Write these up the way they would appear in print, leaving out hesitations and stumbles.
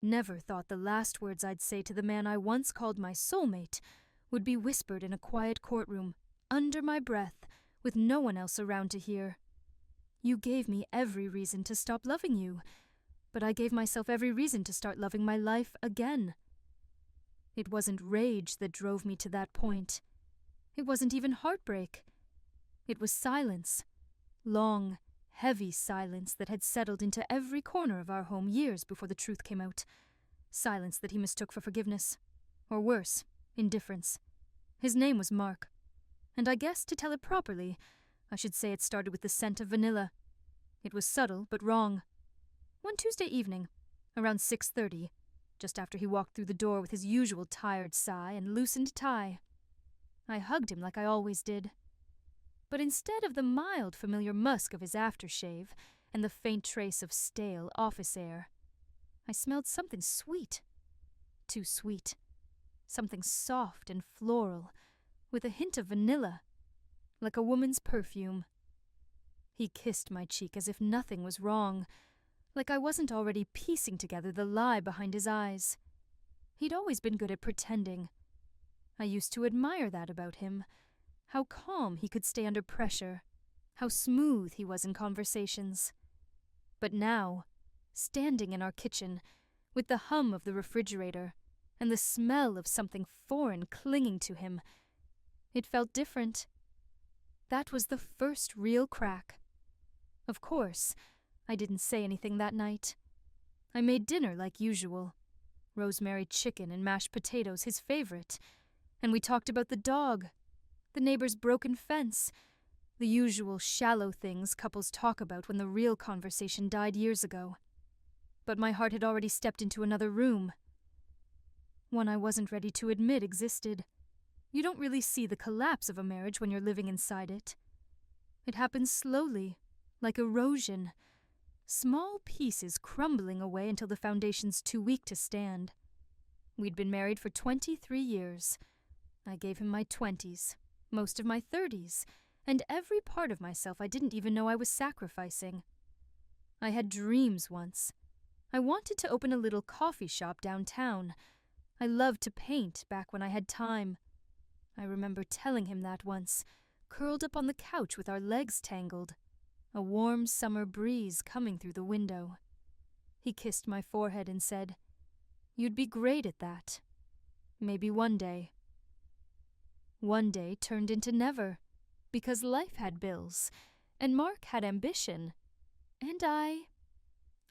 Never thought the last words I'd say to the man I once called my soulmate would be whispered in a quiet courtroom, under my breath, with no one else around to hear. You gave me every reason to stop loving you, but I gave myself every reason to start loving my life again. It wasn't rage that drove me to that point. It wasn't even heartbreak. It was silence. Long, heavy silence that had settled into every corner of our home years before the truth came out. Silence that he mistook for forgiveness. Or worse, indifference. His name was Mark. And I guess, to tell it properly, I should say it started with the scent of vanilla. It was subtle, but wrong. One Tuesday evening, around 6:30, just after he walked through the door with his usual tired sigh and loosened tie, I hugged him like I always did. But instead of the mild, familiar musk of his aftershave and the faint trace of stale office air, I smelled something sweet. Too sweet. Something soft and floral, with a hint of vanilla, like a woman's perfume. He kissed my cheek as if nothing was wrong, like I wasn't already piecing together the lie behind his eyes. He'd always been good at pretending. I used to admire that about him. How calm he could stay under pressure, how smooth he was in conversations. But now, standing in our kitchen, with the hum of the refrigerator and the smell of something foreign clinging to him, it felt different. That was the first real crack. Of course, I didn't say anything that night. I made dinner like usual. Rosemary chicken and mashed potatoes, his favorite. And we talked about the dog, the neighbor's broken fence, the usual shallow things couples talk about when the real conversation died years ago. But my heart had already stepped into another room. One I wasn't ready to admit existed. You don't really see the collapse of a marriage when you're living inside it. It happens slowly, like erosion. Small pieces crumbling away until the foundation's too weak to stand. We'd been married for 23 years. I gave him my 20s, most of my 30s, and every part of myself I didn't even know I was sacrificing. I had dreams once. I wanted to open a little coffee shop downtown. I loved to paint back when I had time. I remember telling him that once, curled up on the couch with our legs tangled, a warm summer breeze coming through the window. He kissed my forehead and said, "You'd be great at that. Maybe one day." One day turned into never, because life had bills, and Mark had ambition, and I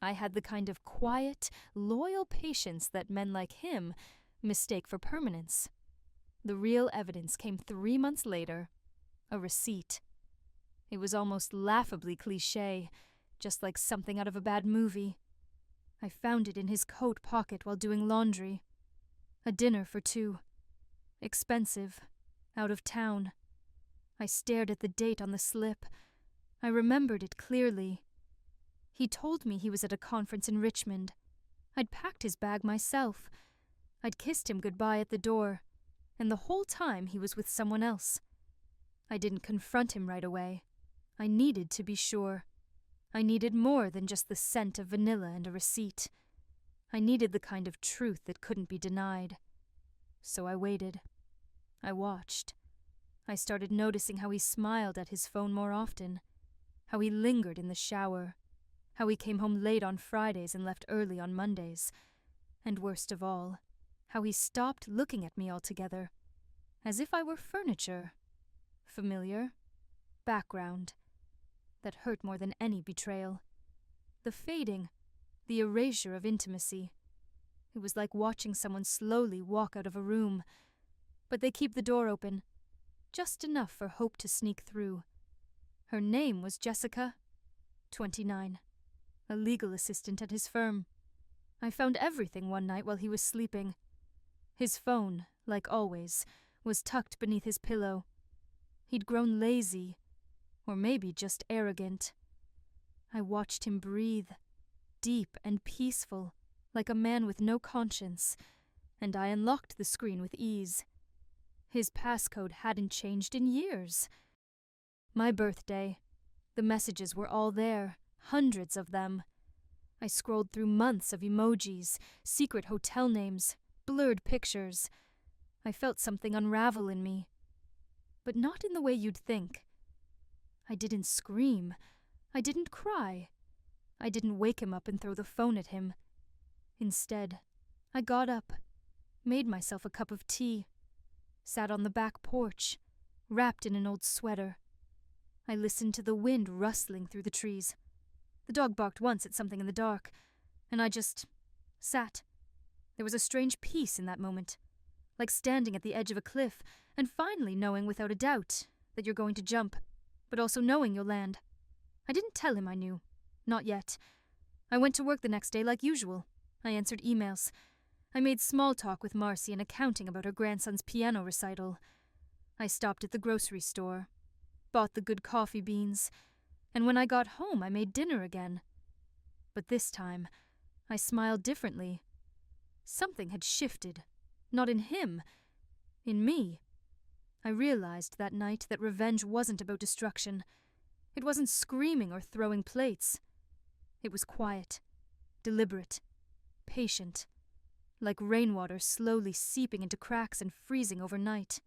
had the kind of quiet, loyal patience that men like him mistake for permanence. The real evidence came 3 months later, a receipt. It was almost laughably cliché, just like something out of a bad movie. I found it in his coat pocket while doing laundry. A dinner for 2. Expensive. Out of town. I stared at the date on the slip. I remembered it clearly. He told me he was at a conference in Richmond. I'd packed his bag myself. I'd kissed him goodbye at the door, and the whole time he was with someone else. I didn't confront him right away. I needed to be sure. I needed more than just the scent of vanilla and a receipt. I needed the kind of truth that couldn't be denied. So I waited. I watched. I started noticing how he smiled at his phone more often, how he lingered in the shower, how he came home late on Fridays and left early on Mondays, and worst of all, how he stopped looking at me altogether, as if I were furniture. Familiar. Background. That hurt more than any betrayal. The fading, the erasure of intimacy. It was like watching someone slowly walk out of a room, but they keep the door open, just enough for hope to sneak through. Her name was Jessica, 29, a legal assistant at his firm. I found everything one night while he was sleeping. His phone, like always, was tucked beneath his pillow. He'd grown lazy, or maybe just arrogant. I watched him breathe, deep and peaceful, like a man with no conscience, and I unlocked the screen with ease. His passcode hadn't changed in years. My birthday. The messages were all there, hundreds of them. I scrolled through months of emojis, secret hotel names, blurred pictures. I felt something unravel in me. But not in the way you'd think. I didn't scream. I didn't cry. I didn't wake him up and throw the phone at him. Instead, I got up, made myself a cup of tea, sat on the back porch, wrapped in an old sweater. I listened to the wind rustling through the trees. The dog barked once at something in the dark, and I just sat. There was a strange peace in that moment, like standing at the edge of a cliff and finally knowing without a doubt that you're going to jump, but also knowing you'll land. I didn't tell him I knew. Not yet. I went to work the next day like usual. I answered emails. I made small talk with Marcy in accounting about her grandson's piano recital. I stopped at the grocery store, bought the good coffee beans, and when I got home I made dinner again. But this time, I smiled differently. Something had shifted. Not in him. In me. I realized that night that revenge wasn't about destruction. It wasn't screaming or throwing plates. It was quiet, deliberate, patient, like rainwater slowly seeping into cracks and freezing overnight.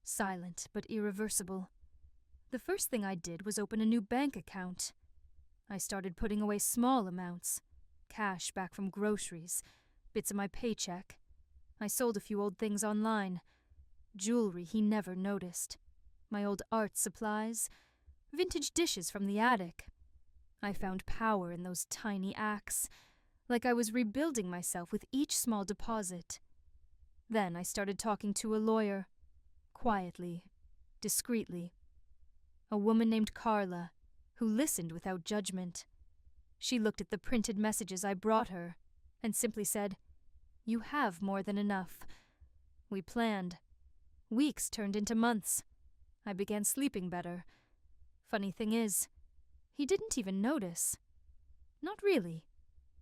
Silent but irreversible. The first thing I did was open a new bank account. I started putting away small amounts, cash back from groceries, bits of my paycheck. I sold a few old things online, jewelry he never noticed, my old art supplies, vintage dishes from the attic. I found power in those tiny acts, like I was rebuilding myself with each small deposit. Then I started talking to a lawyer, quietly, discreetly. A woman named Carla, who listened without judgment. She looked at the printed messages I brought her and simply said, "You have more than enough." We planned. Weeks turned into months. I began sleeping better. Funny thing is, he didn't even notice. Not really.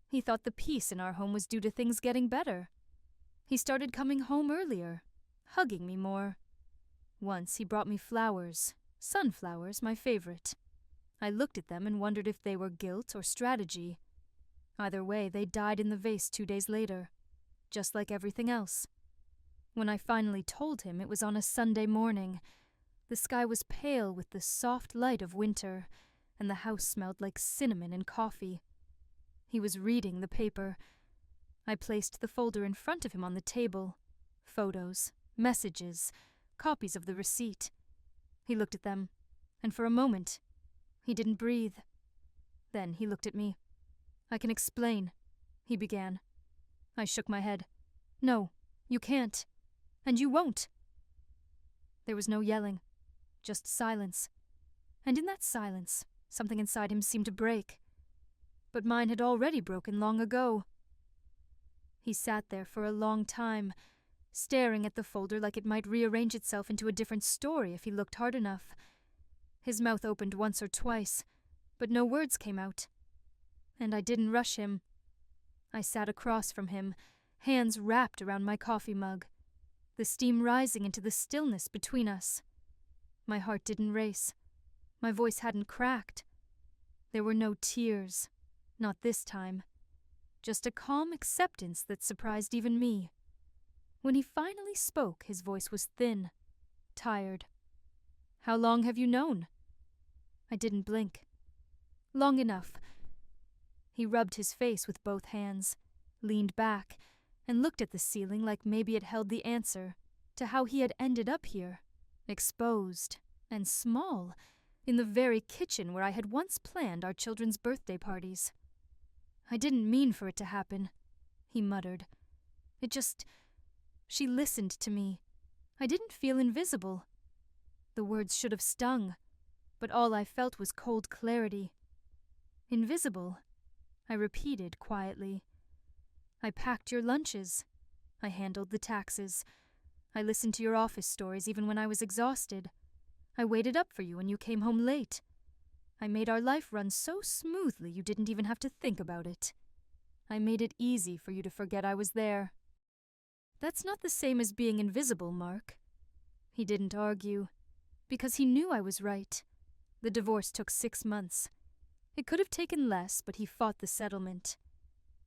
He thought the peace in our home was due to things getting better. He started coming home earlier, hugging me more. Once he brought me flowers, sunflowers, my favorite. I looked at them and wondered if they were guilt or strategy. Either way, they died in the vase 2 days later, just like everything else. When I finally told him, it was on a Sunday morning. The sky was pale with the soft light of winter, and the house smelled like cinnamon and coffee. He was reading the paper. I placed the folder in front of him on the table. Photos, messages, copies of the receipt. He looked at them, and for a moment, he didn't breathe. Then he looked at me. "I can explain," he began. I shook my head. "No, you can't. And you won't." There was no yelling, just silence. And in that silence, something inside him seemed to break. But mine had already broken long ago. He sat there for a long time, staring at the folder like it might rearrange itself into a different story if he looked hard enough. His mouth opened once or twice, but no words came out. And I didn't rush him. I sat across from him, hands wrapped around my coffee mug, the steam rising into the stillness between us. My heart didn't race. My voice hadn't cracked. There were no tears, not this time. Just a calm acceptance that surprised even me. When he finally spoke, his voice was thin, tired. "How long have you known?" I didn't blink. "Long enough." He rubbed his face with both hands, leaned back, and looked at the ceiling like maybe it held the answer to how he had ended up here, exposed and small, in the very kitchen where I had once planned our children's birthday parties. "I didn't mean for it to happen," he muttered. She listened to me. I didn't feel invisible. The words should have stung, but all I felt was cold clarity. "Invisible," I repeated quietly. "I packed your lunches. I handled the taxes. I listened to your office stories even when I was exhausted. I waited up for you when you came home late. I made our life run so smoothly you didn't even have to think about it. I made it easy for you to forget I was there." "That's not the same as being invisible, Mark." He didn't argue, because he knew I was right. The divorce took 6 months. It could have taken less, but he fought the settlement.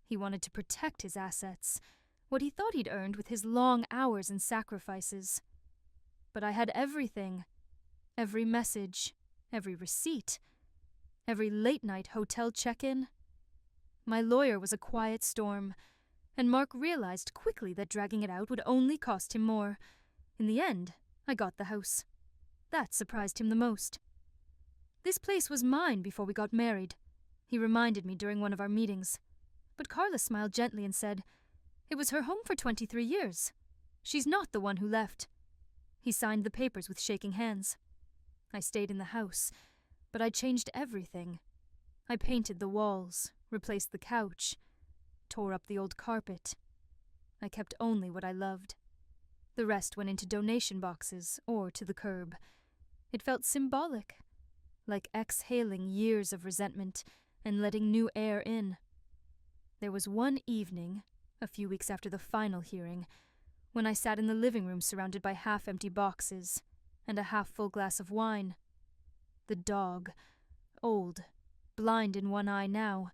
He wanted to protect his assets, what he thought he'd earned with his long hours and sacrifices. But I had everything. Every message, every receipt, every late-night hotel check-in. My lawyer was a quiet storm, and Mark realized quickly that dragging it out would only cost him more. In the end, I got the house. That surprised him the most. This place was mine before we got married, he reminded me during one of our meetings. But Carla smiled gently and said, "It was her home for 23 years. She's not the one who left." He signed the papers with shaking hands. I stayed in the house, but I changed everything. I painted the walls, replaced the couch, tore up the old carpet. I kept only what I loved. The rest went into donation boxes or to the curb. It felt symbolic, like exhaling years of resentment and letting new air in. There was one evening, a few weeks after the final hearing, when I sat in the living room surrounded by half-empty boxes and a half-full glass of wine. The dog, old, blind in one eye now,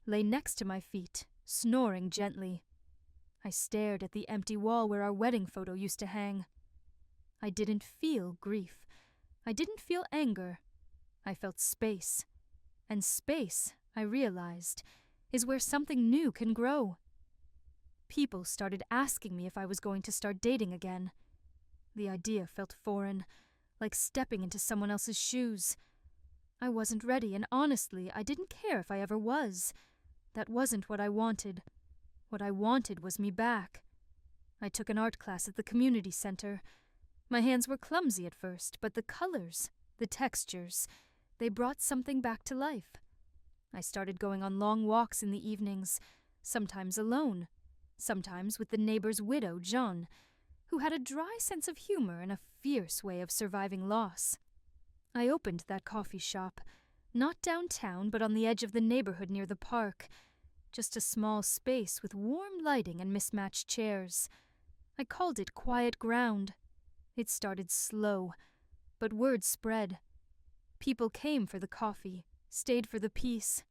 lay next to my feet, snoring gently. I stared at the empty wall where our wedding photo used to hang. I didn't feel grief. I didn't feel anger. I felt space. And space, I realized, is where something new can grow. People started asking me if I was going to start dating again. The idea felt foreign, like stepping into someone else's shoes. I wasn't ready, and honestly, I didn't care if I ever was. That wasn't what I wanted. What I wanted was me back. I took an art class at the community center. My hands were clumsy at first, but the colors, the textures, they brought something back to life. I started going on long walks in the evenings, sometimes alone, sometimes with the neighbor's widow, Jean, who had a dry sense of humor and a fierce way of surviving loss. I opened that coffee shop, not downtown, but on the edge of the neighborhood near the park, just a small space with warm lighting and mismatched chairs. I called it Quiet Ground. It started slow, but word spread. People came for the coffee, stayed for the peace.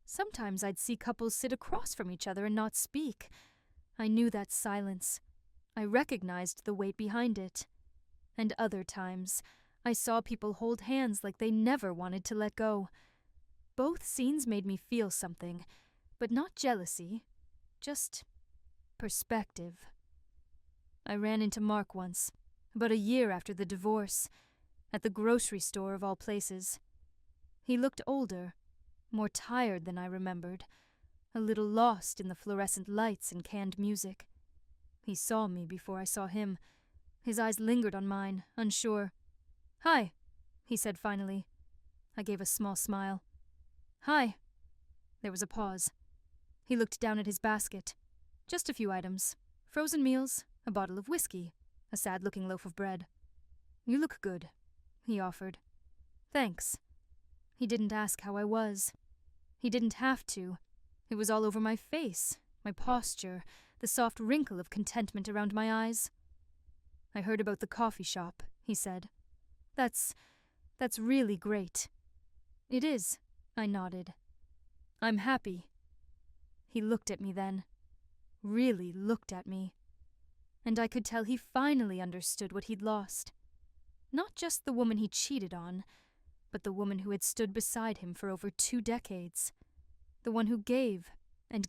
Sometimes I'd see couples sit across from each other and not speak. I knew that silence. I recognized the weight behind it. And other times, I saw people hold hands like they never wanted to let go. Both scenes made me feel something, but not jealousy, just perspective. I ran into Mark once, about a year after the divorce, at the grocery store of all places. He looked older, more tired than I remembered, a little lost in the fluorescent lights and canned music. He saw me before I saw him. His eyes lingered on mine, unsure. "Hi," he said finally. I gave a small smile. "Hi." There was a pause. He looked down at his basket. Just a few items. Frozen meals, a bottle of whiskey, a sad-looking loaf of bread. "You look good," he offered. "Thanks." He didn't ask how I was. He didn't have to. It was all over my face, my posture, the soft wrinkle of contentment around my eyes. "I heard about the coffee shop," he said. That's really great." "It is," I nodded. "I'm happy." He looked at me then. Really looked at me. And I could tell he finally understood what he'd lost. Not just the woman he cheated on, but the woman who had stood beside him for over 2 decades. The one who gave, and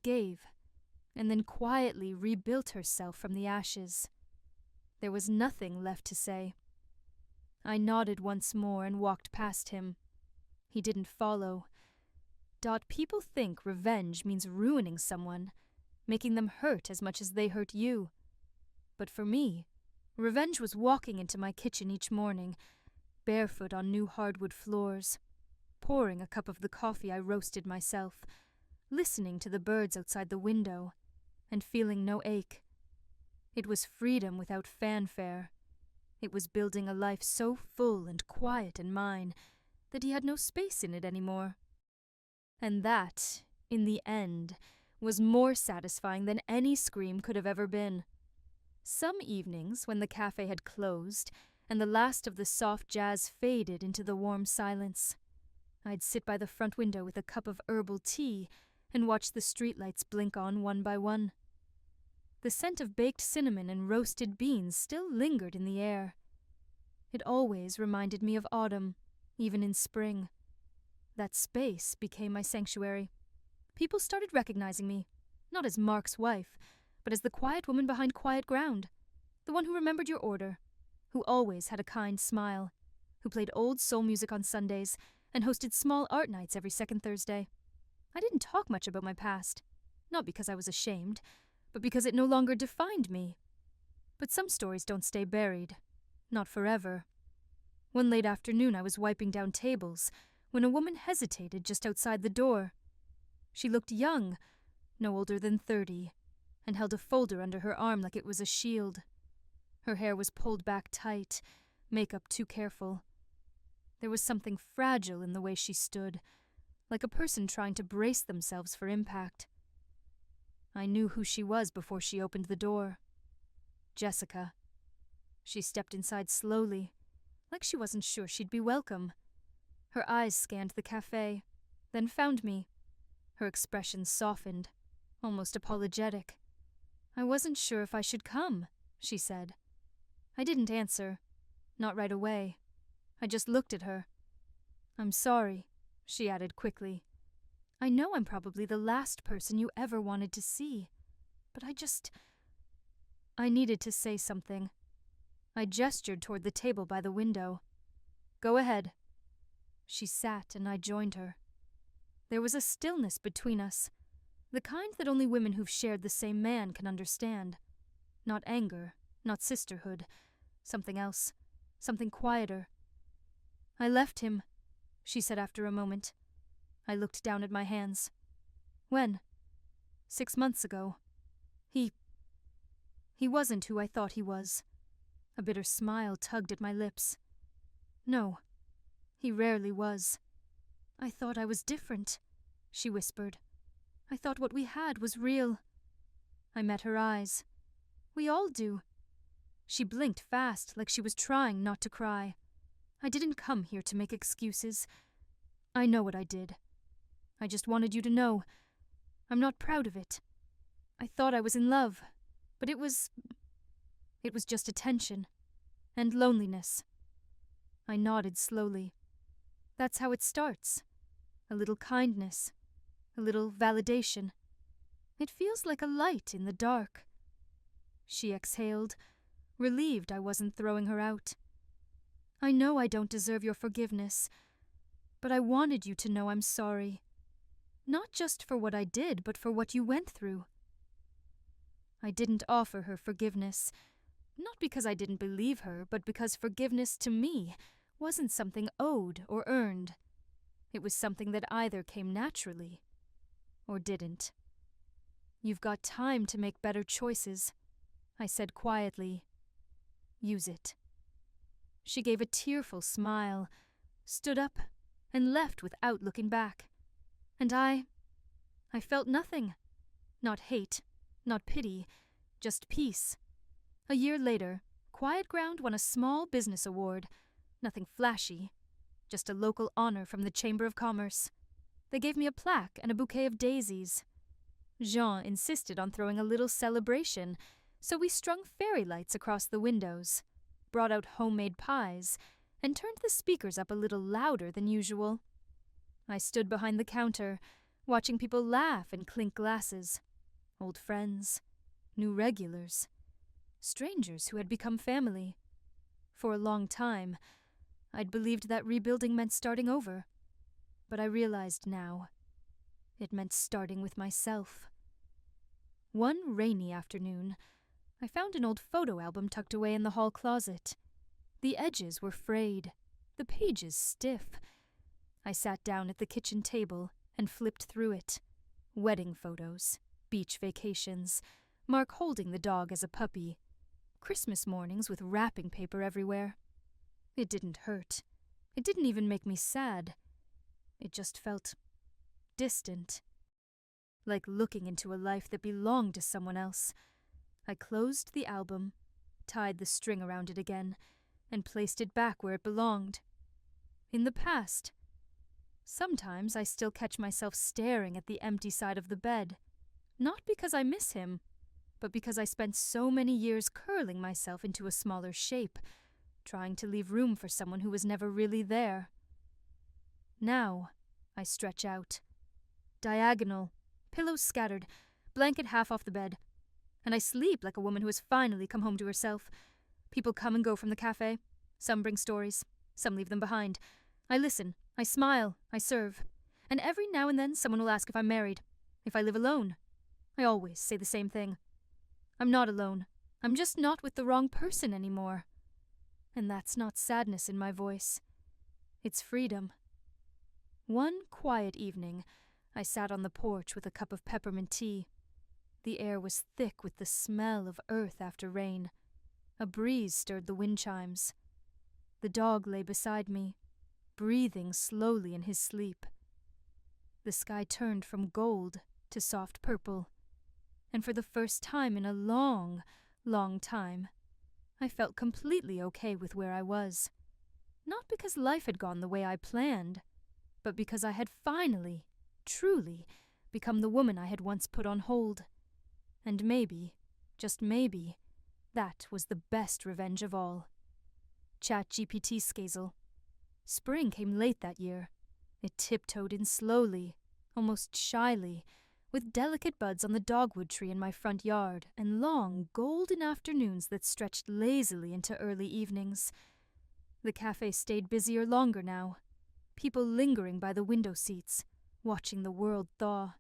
then quietly rebuilt herself from the ashes. There was nothing left to say. I nodded once more and walked past him. He didn't follow. People think revenge means ruining someone, making them hurt as much as they hurt you. But for me, revenge was walking into my kitchen each morning, barefoot on new hardwood floors, pouring a cup of the coffee I roasted myself, listening to the birds outside the window, and feeling no ache. It was freedom without fanfare. It was building a life so full and quiet and mine that he had no space in it anymore. And that, in the end, was more satisfying than any scream could have ever been. Some evenings, when the cafe had closed and the last of the soft jazz faded into the warm silence, I'd sit by the front window with a cup of herbal tea and watch the streetlights blink on one by one. The scent of baked cinnamon and roasted beans still lingered in the air. It always reminded me of autumn, even in spring. That space became my sanctuary. People started recognizing me, not as Mark's wife, but as the quiet woman behind quiet ground, the one who remembered your order, who always had a kind smile, who played old soul music on Sundays and hosted small art nights every second Thursday. I didn't talk much about my past, not because I was ashamed, but because it no longer defined me. But some stories don't stay buried, not forever. One late afternoon I was wiping down tables when a woman hesitated just outside the door. She looked young, no older than 30, and held a folder under her arm like it was a shield. Her hair was pulled back tight, makeup too careful. There was something fragile in the way she stood, like a person trying to brace themselves for impact. I knew who she was before she opened the door. Jessica. She stepped inside slowly, like she wasn't sure she'd be welcome. Her eyes scanned the cafe, then found me. Her expression softened, almost apologetic. "I wasn't sure if I should come," she said. I didn't answer, not right away. I just looked at her. "I'm sorry," she added quickly. "I know I'm probably the last person you ever wanted to see, but I needed to say something." I gestured toward the table by the window. "Go ahead." She sat and I joined her. There was a stillness between us, the kind that only women who've shared the same man can understand. Not anger, not sisterhood, something else, something quieter. "I left him," she said after a moment. I looked down at my hands. "When?" "6 months ago. He wasn't who I thought he was." A bitter smile tugged at my lips. "No, he rarely was. I thought I was different," she whispered. "I thought what we had was real." I met her eyes. "We all do." She blinked fast, like she was trying not to cry. "I didn't come here to make excuses. I know what I did. I just wanted you to know. I'm not proud of it. I thought I was in love, but it was just attention. And loneliness." I nodded slowly. "That's how it starts. A little kindness. A little validation. It feels like a light in the dark." She exhaled, relieved I wasn't throwing her out. "I know I don't deserve your forgiveness, but I wanted you to know I'm sorry. Not just for what I did, but for what you went through." I didn't offer her forgiveness, not because I didn't believe her, but because forgiveness to me wasn't something owed or earned. It was something that either came naturally or didn't. "You've got time to make better choices," I said quietly. "Use it." She gave a tearful smile, stood up, and left without looking back. And I felt nothing. Not hate, not pity, just peace. A year later, Quiet Ground won a small business award. Nothing flashy, just a local honor from the Chamber of Commerce. They gave me a plaque and a bouquet of daisies. Jean insisted on throwing a little celebration, so we strung fairy lights across the windows, brought out homemade pies, and turned the speakers up a little louder than usual. I stood behind the counter, watching people laugh and clink glasses. Old friends, new regulars, strangers who had become family. For a long time, I'd believed that rebuilding meant starting over, but I realized now it meant starting with myself. One rainy afternoon, I found an old photo album tucked away in the hall closet. The edges were frayed, the pages stiff. I sat down at the kitchen table and flipped through it. Wedding photos, beach vacations, Mark holding the dog as a puppy, Christmas mornings with wrapping paper everywhere. It didn't hurt. It didn't even make me sad. It just felt distant, like looking into a life that belonged to someone else. I closed the album, tied the string around it again, and placed it back where it belonged. In the past. Sometimes I still catch myself staring at the empty side of the bed, not because I miss him, but because I spent so many years curling myself into a smaller shape, trying to leave room for someone who was never really there. Now, I stretch out. Diagonal, pillows scattered, blanket half off the bed, and I sleep like a woman who has finally come home to herself. People come and go from the cafe. Some bring stories, some leave them behind. I listen, I smile, I serve, and every now and then someone will ask if I'm married, if I live alone. I always say the same thing. I'm not alone. I'm just not with the wrong person anymore. And that's not sadness in my voice. It's freedom. One quiet evening, I sat on the porch with a cup of peppermint tea. The air was thick with the smell of earth after rain. A breeze stirred the wind chimes. The dog lay beside me, breathing slowly in his sleep. The sky turned from gold to soft purple, and for the first time in a long, long time, I felt completely okay with where I was. Not because life had gone the way I planned, but because I had finally, truly, become the woman I had once put on hold. And maybe, just maybe, that was the best revenge of all. ChatGPT scazel. Spring came late that year. It tiptoed in slowly, almost shyly, with delicate buds on the dogwood tree in my front yard and long, golden afternoons that stretched lazily into early evenings. The cafe stayed busier longer now, people lingering by the window seats, watching the world thaw.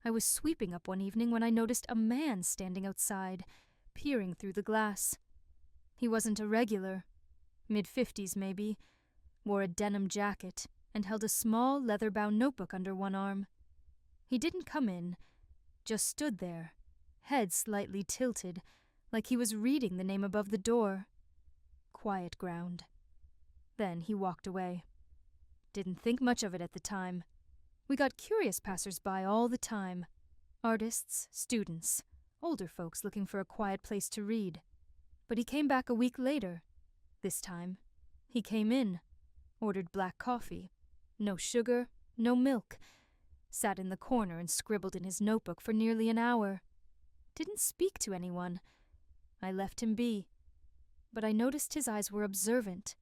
I was sweeping up one evening when I noticed a man standing outside, peering through the glass. He wasn't a regular, mid-50s maybe, wore a denim jacket, and held a small leather-bound notebook under one arm. He didn't come in, just stood there, head slightly tilted, like he was reading the name above the door. Quiet ground. Then he walked away. Didn't think much of it at the time. We got curious passers-by all the time. Artists, students, older folks looking for a quiet place to read. But he came back a week later. This time, he came in, ordered black coffee. No sugar, no milk. Sat in the corner and scribbled in his notebook for nearly an hour. Didn't speak to anyone. I left him be. But I noticed his eyes were observant,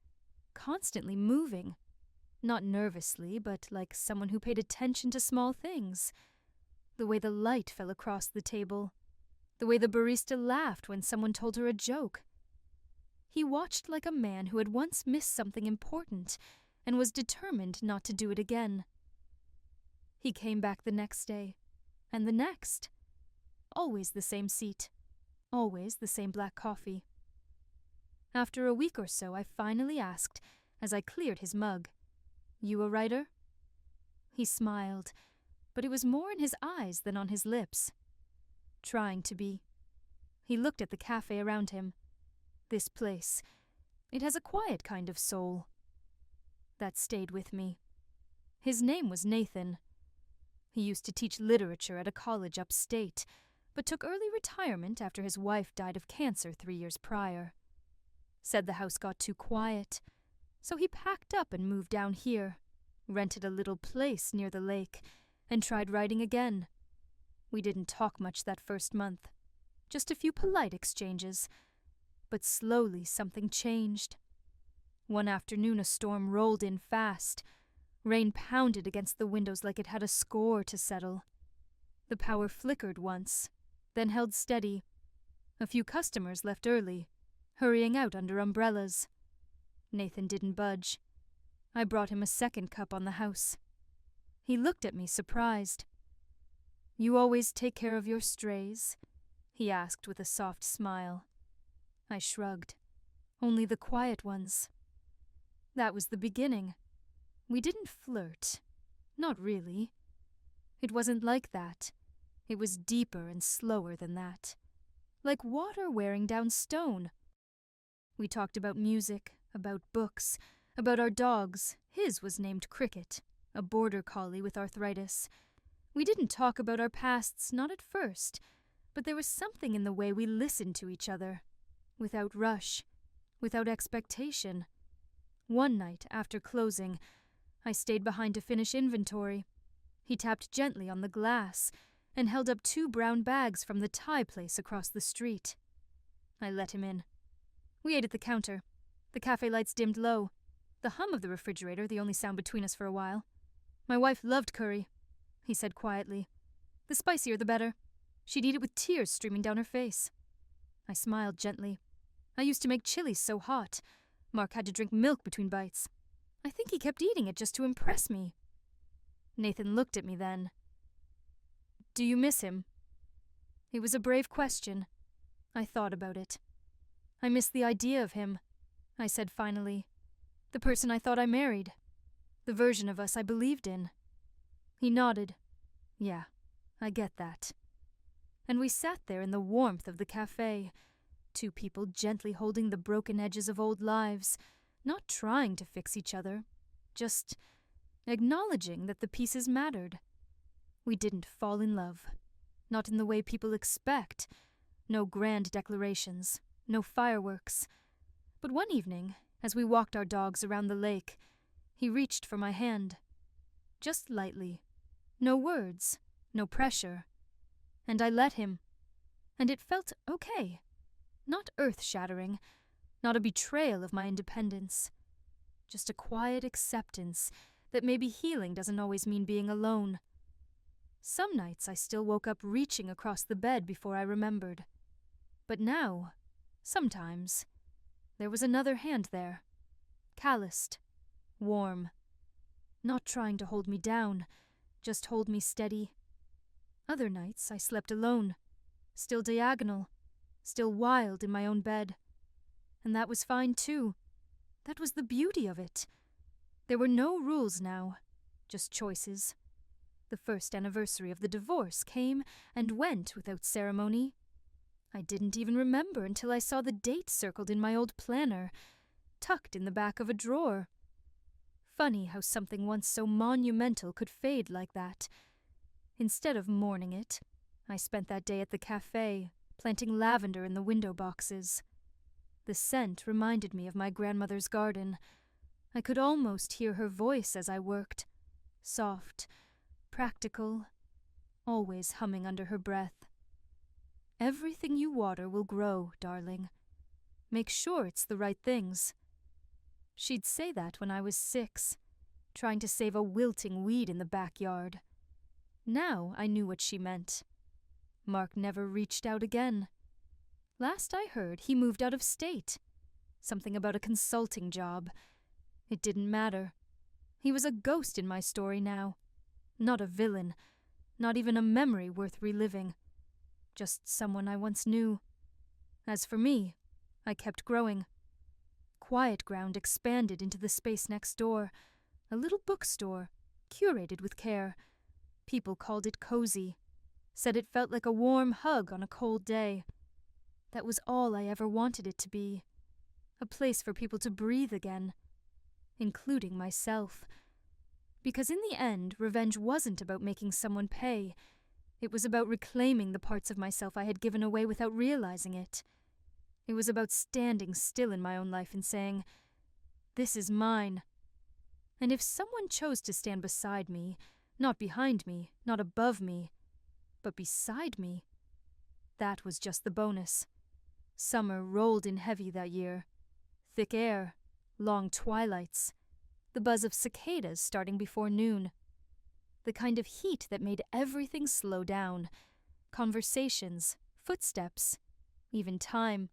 constantly moving. Not nervously, but like someone who paid attention to small things. The way the light fell across the table. The way the barista laughed when someone told her a joke. He watched like a man who had once missed something important and was determined not to do it again. He came back the next day, and the next. Always the same seat, always the same black coffee. After a week or so, I finally asked, as I cleared his mug, "You a writer?" He smiled, but it was more in his eyes than on his lips. Trying to be. He looked at the cafe around him. This place, it has a quiet kind of soul. That stayed with me. His name was Nathan. He used to teach literature at a college upstate, but took early retirement after his wife died of cancer 3 years prior. Said the house got too quiet, so he packed up and moved down here, rented a little place near the lake, and tried writing again. We didn't talk much that first month, just a few polite exchanges, but slowly something changed. One afternoon a storm rolled in fast. Rain pounded against the windows like it had a score to settle. The power flickered once, then held steady. A few customers left early, hurrying out under umbrellas. Nathan didn't budge. I brought him a second cup on the house. He looked at me surprised. "You always take care of your strays?" he asked with a soft smile. I shrugged. "Only the quiet ones." That was the beginning. We didn't flirt. Not really. It wasn't like that. It was deeper and slower than that. Like water wearing down stone. We talked about music, about books, about our dogs. His was named Cricket, a border collie with arthritis. We didn't talk about our pasts, not at first, but there was something in the way we listened to each other. Without rush, without expectation. One night, after closing, I stayed behind to finish inventory. He tapped gently on the glass and held up 2 brown bags from the Thai place across the street. I let him in. We ate at the counter. The cafe lights dimmed low. The hum of the refrigerator the only sound between us for a while. My wife loved curry, he said quietly. The spicier the better. She'd eat it with tears streaming down her face. I smiled gently. I used to make chili so hot. Mark had to drink milk between bites. I think he kept eating it just to impress me. Nathan looked at me then. Do you miss him? It was a brave question. I thought about it. I miss the idea of him, I said finally. The person I thought I married. The version of us I believed in. He nodded. Yeah, I get that. And we sat there in the warmth of the cafe, 2 people gently holding the broken edges of old lives, not trying to fix each other, just acknowledging that the pieces mattered. We didn't fall in love, not in the way people expect. No grand declarations, no fireworks. But one evening, as we walked our dogs around the lake, he reached for my hand. Just lightly. No words, no pressure. And I let him. And it felt okay. Not earth-shattering, not a betrayal of my independence. Just a quiet acceptance that maybe healing doesn't always mean being alone. Some nights I still woke up reaching across the bed before I remembered. But now, sometimes, there was another hand there. Calloused. Warm. Not trying to hold me down, just hold me steady. Other nights I slept alone, still diagonal, still wild in my own bed. And that was fine too. That was the beauty of it. There were no rules now, just choices. The first anniversary of the divorce came and went without ceremony. I didn't even remember until I saw the date circled in my old planner, tucked in the back of a drawer. Funny how something once so monumental could fade like that. Instead of mourning it, I spent that day at the cafe, planting lavender in the window boxes. The scent reminded me of my grandmother's garden. I could almost hear her voice as I worked. Soft, practical, always humming under her breath. Everything you water will grow, darling. Make sure it's the right things. She'd say that when I was 6, trying to save a wilting weed in the backyard. Now I knew what she meant. Mark never reached out again. Last I heard, he moved out of state. Something about a consulting job. It didn't matter. He was a ghost in my story now. Not a villain. Not even a memory worth reliving. Just someone I once knew. As for me, I kept growing. Quiet Ground expanded into the space next door. A little bookstore, curated with care. People called it cozy. Said it felt like a warm hug on a cold day. That was all I ever wanted it to be. A place for people to breathe again. Including myself. Because in the end, revenge wasn't about making someone pay. It was about reclaiming the parts of myself I had given away without realizing it. It was about standing still in my own life and saying, "This is mine." And if someone chose to stand beside me, not behind me, not above me, but beside me, that was just the bonus. Summer rolled in heavy that year. Thick air, long twilights, the buzz of cicadas starting before noon. The kind of heat that made everything slow down. Conversations, footsteps, even time.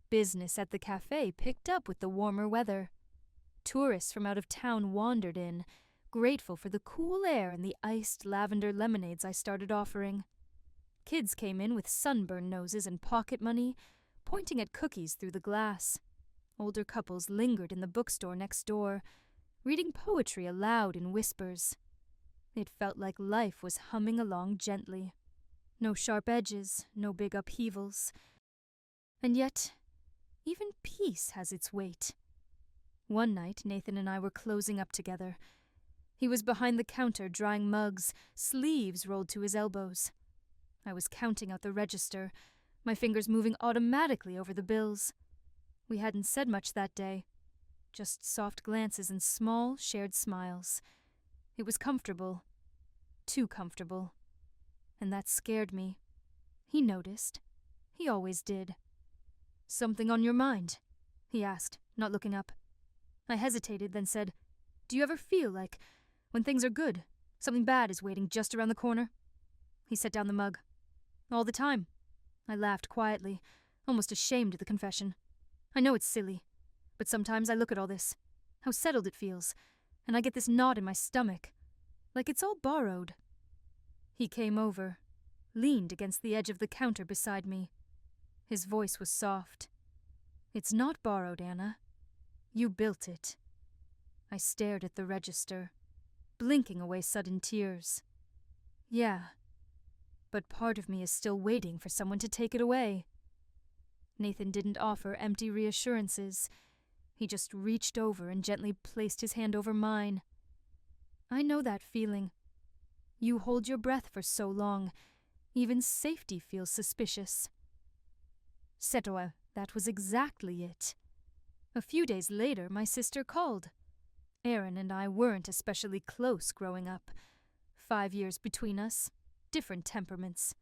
Business at the cafe picked up with the warmer weather. Tourists from out of town wandered in, grateful for the cool air and the iced lavender lemonades I started offering. Kids came in with sunburned noses and pocket money, pointing at cookies through the glass. Older couples lingered in the bookstore next door, reading poetry aloud in whispers. It felt like life was humming along gently. No sharp edges, no big upheavals. And yet, even peace has its weight. One night, Nathan and I were closing up together. He was behind the counter drying mugs, sleeves rolled to his elbows. I was counting out the register, my fingers moving automatically over the bills. We hadn't said much that day. just soft glances and small, shared smiles. It was comfortable. Too comfortable. And that scared me. He noticed. He always did. "Something on your mind?" he asked, not looking up. I hesitated, then said, "Do you ever feel like, when things are good, something bad is waiting just around the corner?" He set down the mug. "All the time." I laughed quietly, almost ashamed of the confession. "I know it's silly, but sometimes I look at all this, how settled it feels, and I get this knot in my stomach, like it's all borrowed." He came over, leaned against the edge of the counter beside me. His voice was soft. "It's not borrowed, Anna. You built it." I stared at the register, blinking away sudden tears. "Yeah, but part of me is still waiting for someone to take it away." Nathan didn't offer empty reassurances. He just reached over and gently placed his hand over mine. "I know that feeling. You hold your breath for so long, even safety feels suspicious." Setoa, that was exactly it. A few days later, my sister called. Aaron and I weren't especially close growing up. 5 years between us, different temperaments.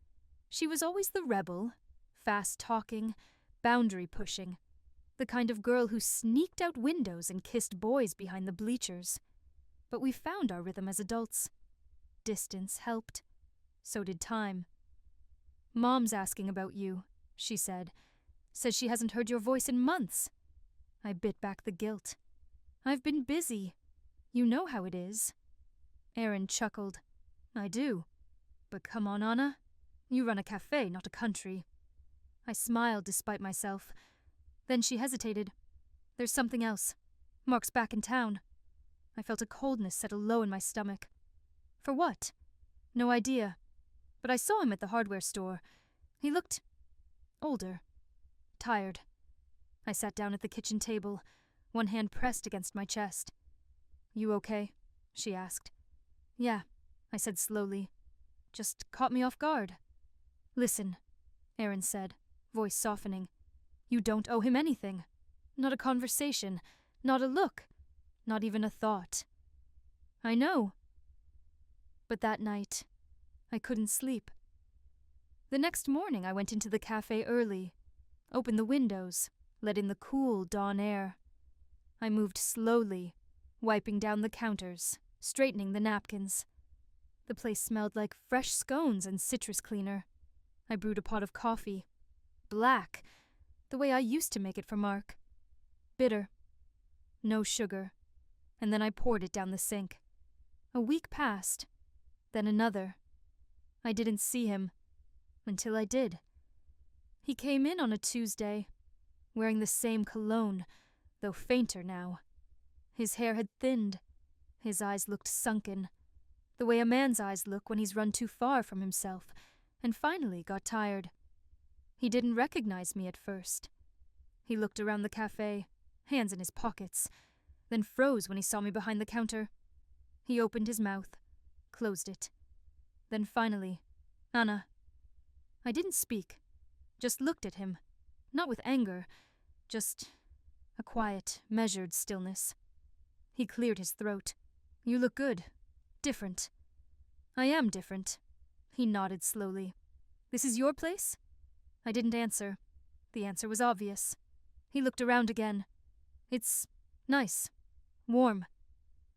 She was always the rebel, fast-talking, boundary-pushing, the kind of girl who sneaked out windows and kissed boys behind the bleachers. But we found our rhythm as adults. Distance helped. So did time. "Mom's asking about you," she said. "Says she hasn't heard your voice in months." I bit back the guilt. "I've been busy. You know how it is." Aaron chuckled. "I do. But come on, Anna. You run a cafe, not a country." I smiled despite myself. Then she hesitated. "There's something else. Mark's back in town." I felt a coldness settle low in my stomach. "For what?" "No idea. But I saw him at the hardware store. He looked older. Tired." I sat down at the kitchen table, one hand pressed against my chest. "You okay?" she asked. "Yeah," I said slowly. "Just caught me off guard." "Listen," Aaron said, voice softening. "You don't owe him anything. Not a conversation, not a look, not even a thought." "I know." But that night, I couldn't sleep. The next morning I went into the cafe early, opened the windows, let in the cool dawn air. I moved slowly, wiping down the counters, straightening the napkins. The place smelled like fresh scones and citrus cleaner. I brewed a pot of coffee. Black, the way I used to make it for Mark. Bitter. No sugar. And then I poured it down the sink. A week passed. Then another. I didn't see him. Until I did. He came in on a Tuesday, wearing the same cologne, though fainter now. His hair had thinned. His eyes looked sunken, the way a man's eyes look when he's run too far from himself, and finally got tired. He didn't recognize me at first. He looked around the cafe, hands in his pockets, then froze when he saw me behind the counter. He opened his mouth, closed it. Then finally, "Anna." I didn't speak, just looked at him, not with anger, just a quiet, measured stillness. He cleared his throat. "You look good. Different." "I am different." He nodded slowly. "This is your place?" I didn't answer. The answer was obvious. He looked around again. "It's nice. Warm."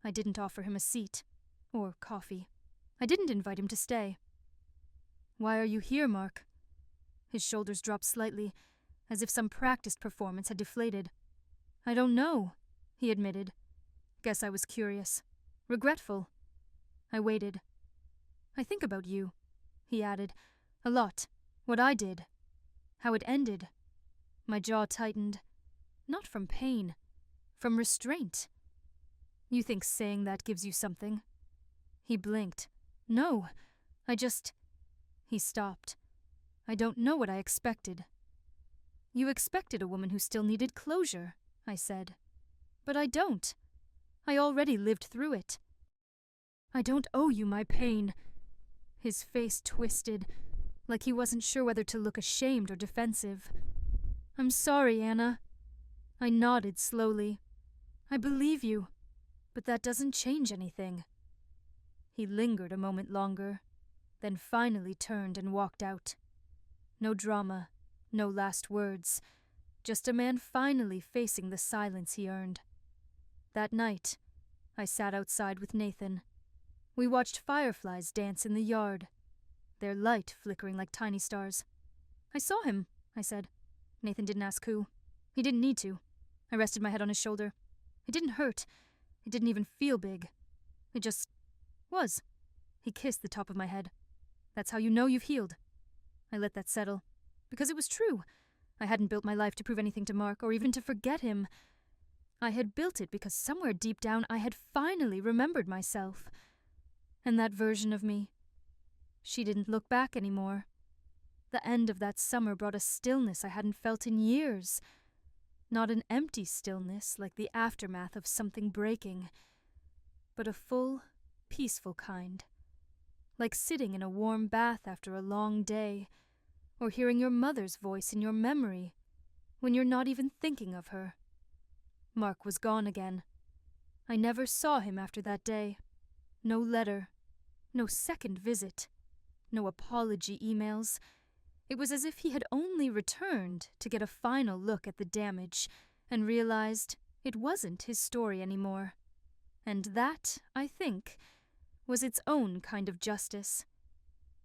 I didn't offer him a seat. Or coffee. I didn't invite him to stay. "Why are you here, Mark?" His shoulders dropped slightly, as if some practiced performance had deflated. "I don't know," he admitted. "Guess I was curious. Regretful." I waited. "I think about you," he added. "A lot. What I did. How it ended." My jaw tightened. Not from pain. From restraint. "You think saying that gives you something?" He blinked. "No. I just—" He stopped. "I don't know what I expected." "You expected a woman who still needed closure," I said. "But I don't. I already lived through it. I don't owe you my pain." His face twisted, like he wasn't sure whether to look ashamed or defensive. "I'm sorry, Anna." I nodded slowly. I believe you, but that doesn't change anything." He lingered a moment longer, then finally turned and walked out. No drama, no last words, just a man finally facing the silence he earned. That night, I sat outside with Nathan. We watched fireflies dance in the yard, their light flickering like tiny stars. "I saw him," I said. Nathan didn't ask who. He didn't need to. I rested my head on his shoulder. It didn't hurt. It didn't even feel big. It just was. He kissed the top of my head. "That's how you know you've healed." I let that settle. Because it was true. I hadn't built my life to prove anything to Mark, or even to forget him. I had built it because somewhere deep down I had finally remembered myself. And that version of me. She didn't look back anymore. The end of that summer brought a stillness I hadn't felt in years. Not an empty stillness like the aftermath of something breaking, but a full, peaceful kind. Like sitting in a warm bath after a long day, or hearing your mother's voice in your memory when you're not even thinking of her. Mark was gone again. I never saw him after that day. No letter, no second visit, no apology emails. It was as if he had only returned to get a final look at the damage and realized it wasn't his story anymore. And that, I think, was its own kind of justice.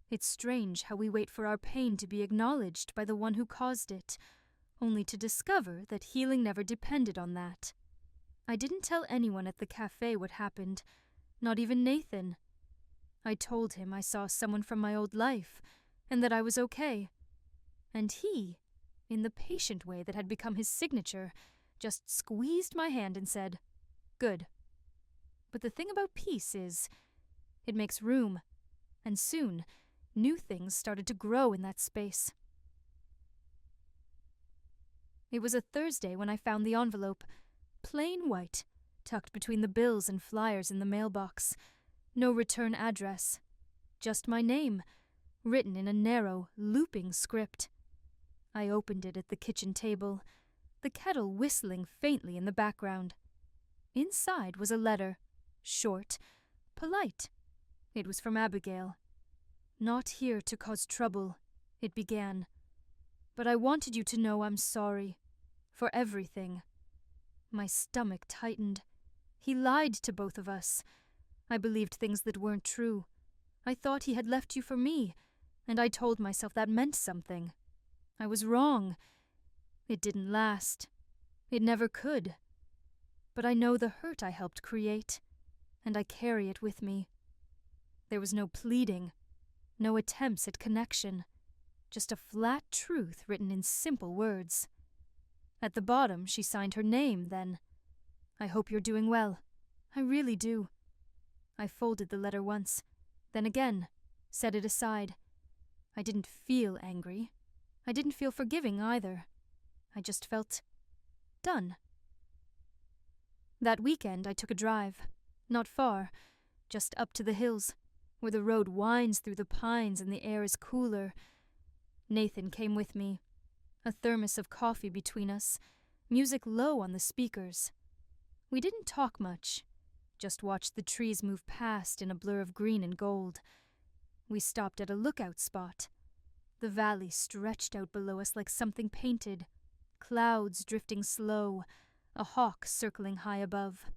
It's strange how we wait for our pain to be acknowledged by the one who caused it, only to discover that healing never depended on that. I didn't tell anyone at the cafe what happened, not even Nathan. I told him I saw someone from my old life, and that I was okay. And he, in the patient way that had become his signature, just squeezed my hand and said, "Good." But the thing about peace is, it makes room, and soon, new things started to grow in that space. It was a Thursday when I found the envelope, plain white, tucked between the bills and flyers in the mailbox. No return address, just my name, written in a narrow, looping script. I opened it at the kitchen table, the kettle whistling faintly in the background. Inside was a letter, short, polite. It was from Abigail. "Not here to cause trouble," it began. "But I wanted you to know I'm sorry. For everything." My stomach tightened. He lied to both of us. I believed things that weren't true. I thought he had left you for me, and I told myself that meant something. I was wrong. It didn't last. It never could. But I know the hurt I helped create, and I carry it with me. There was no pleading, no attempts at connection, just a flat truth written in simple words. At the bottom she signed her name, then. "I hope you're doing well. I really do." I folded the letter once, then again, set it aside. I didn't feel angry. I didn't feel forgiving either. I just felt done. That weekend I took a drive, not far, just up to the hills, where the road winds through the pines and the air is cooler. Nathan came with me, a thermos of coffee between us, music low on the speakers. We didn't talk much, just watched the trees move past in a blur of green and gold. We stopped at a lookout spot. The valley stretched out below us like something painted, clouds drifting slow, a hawk circling high above.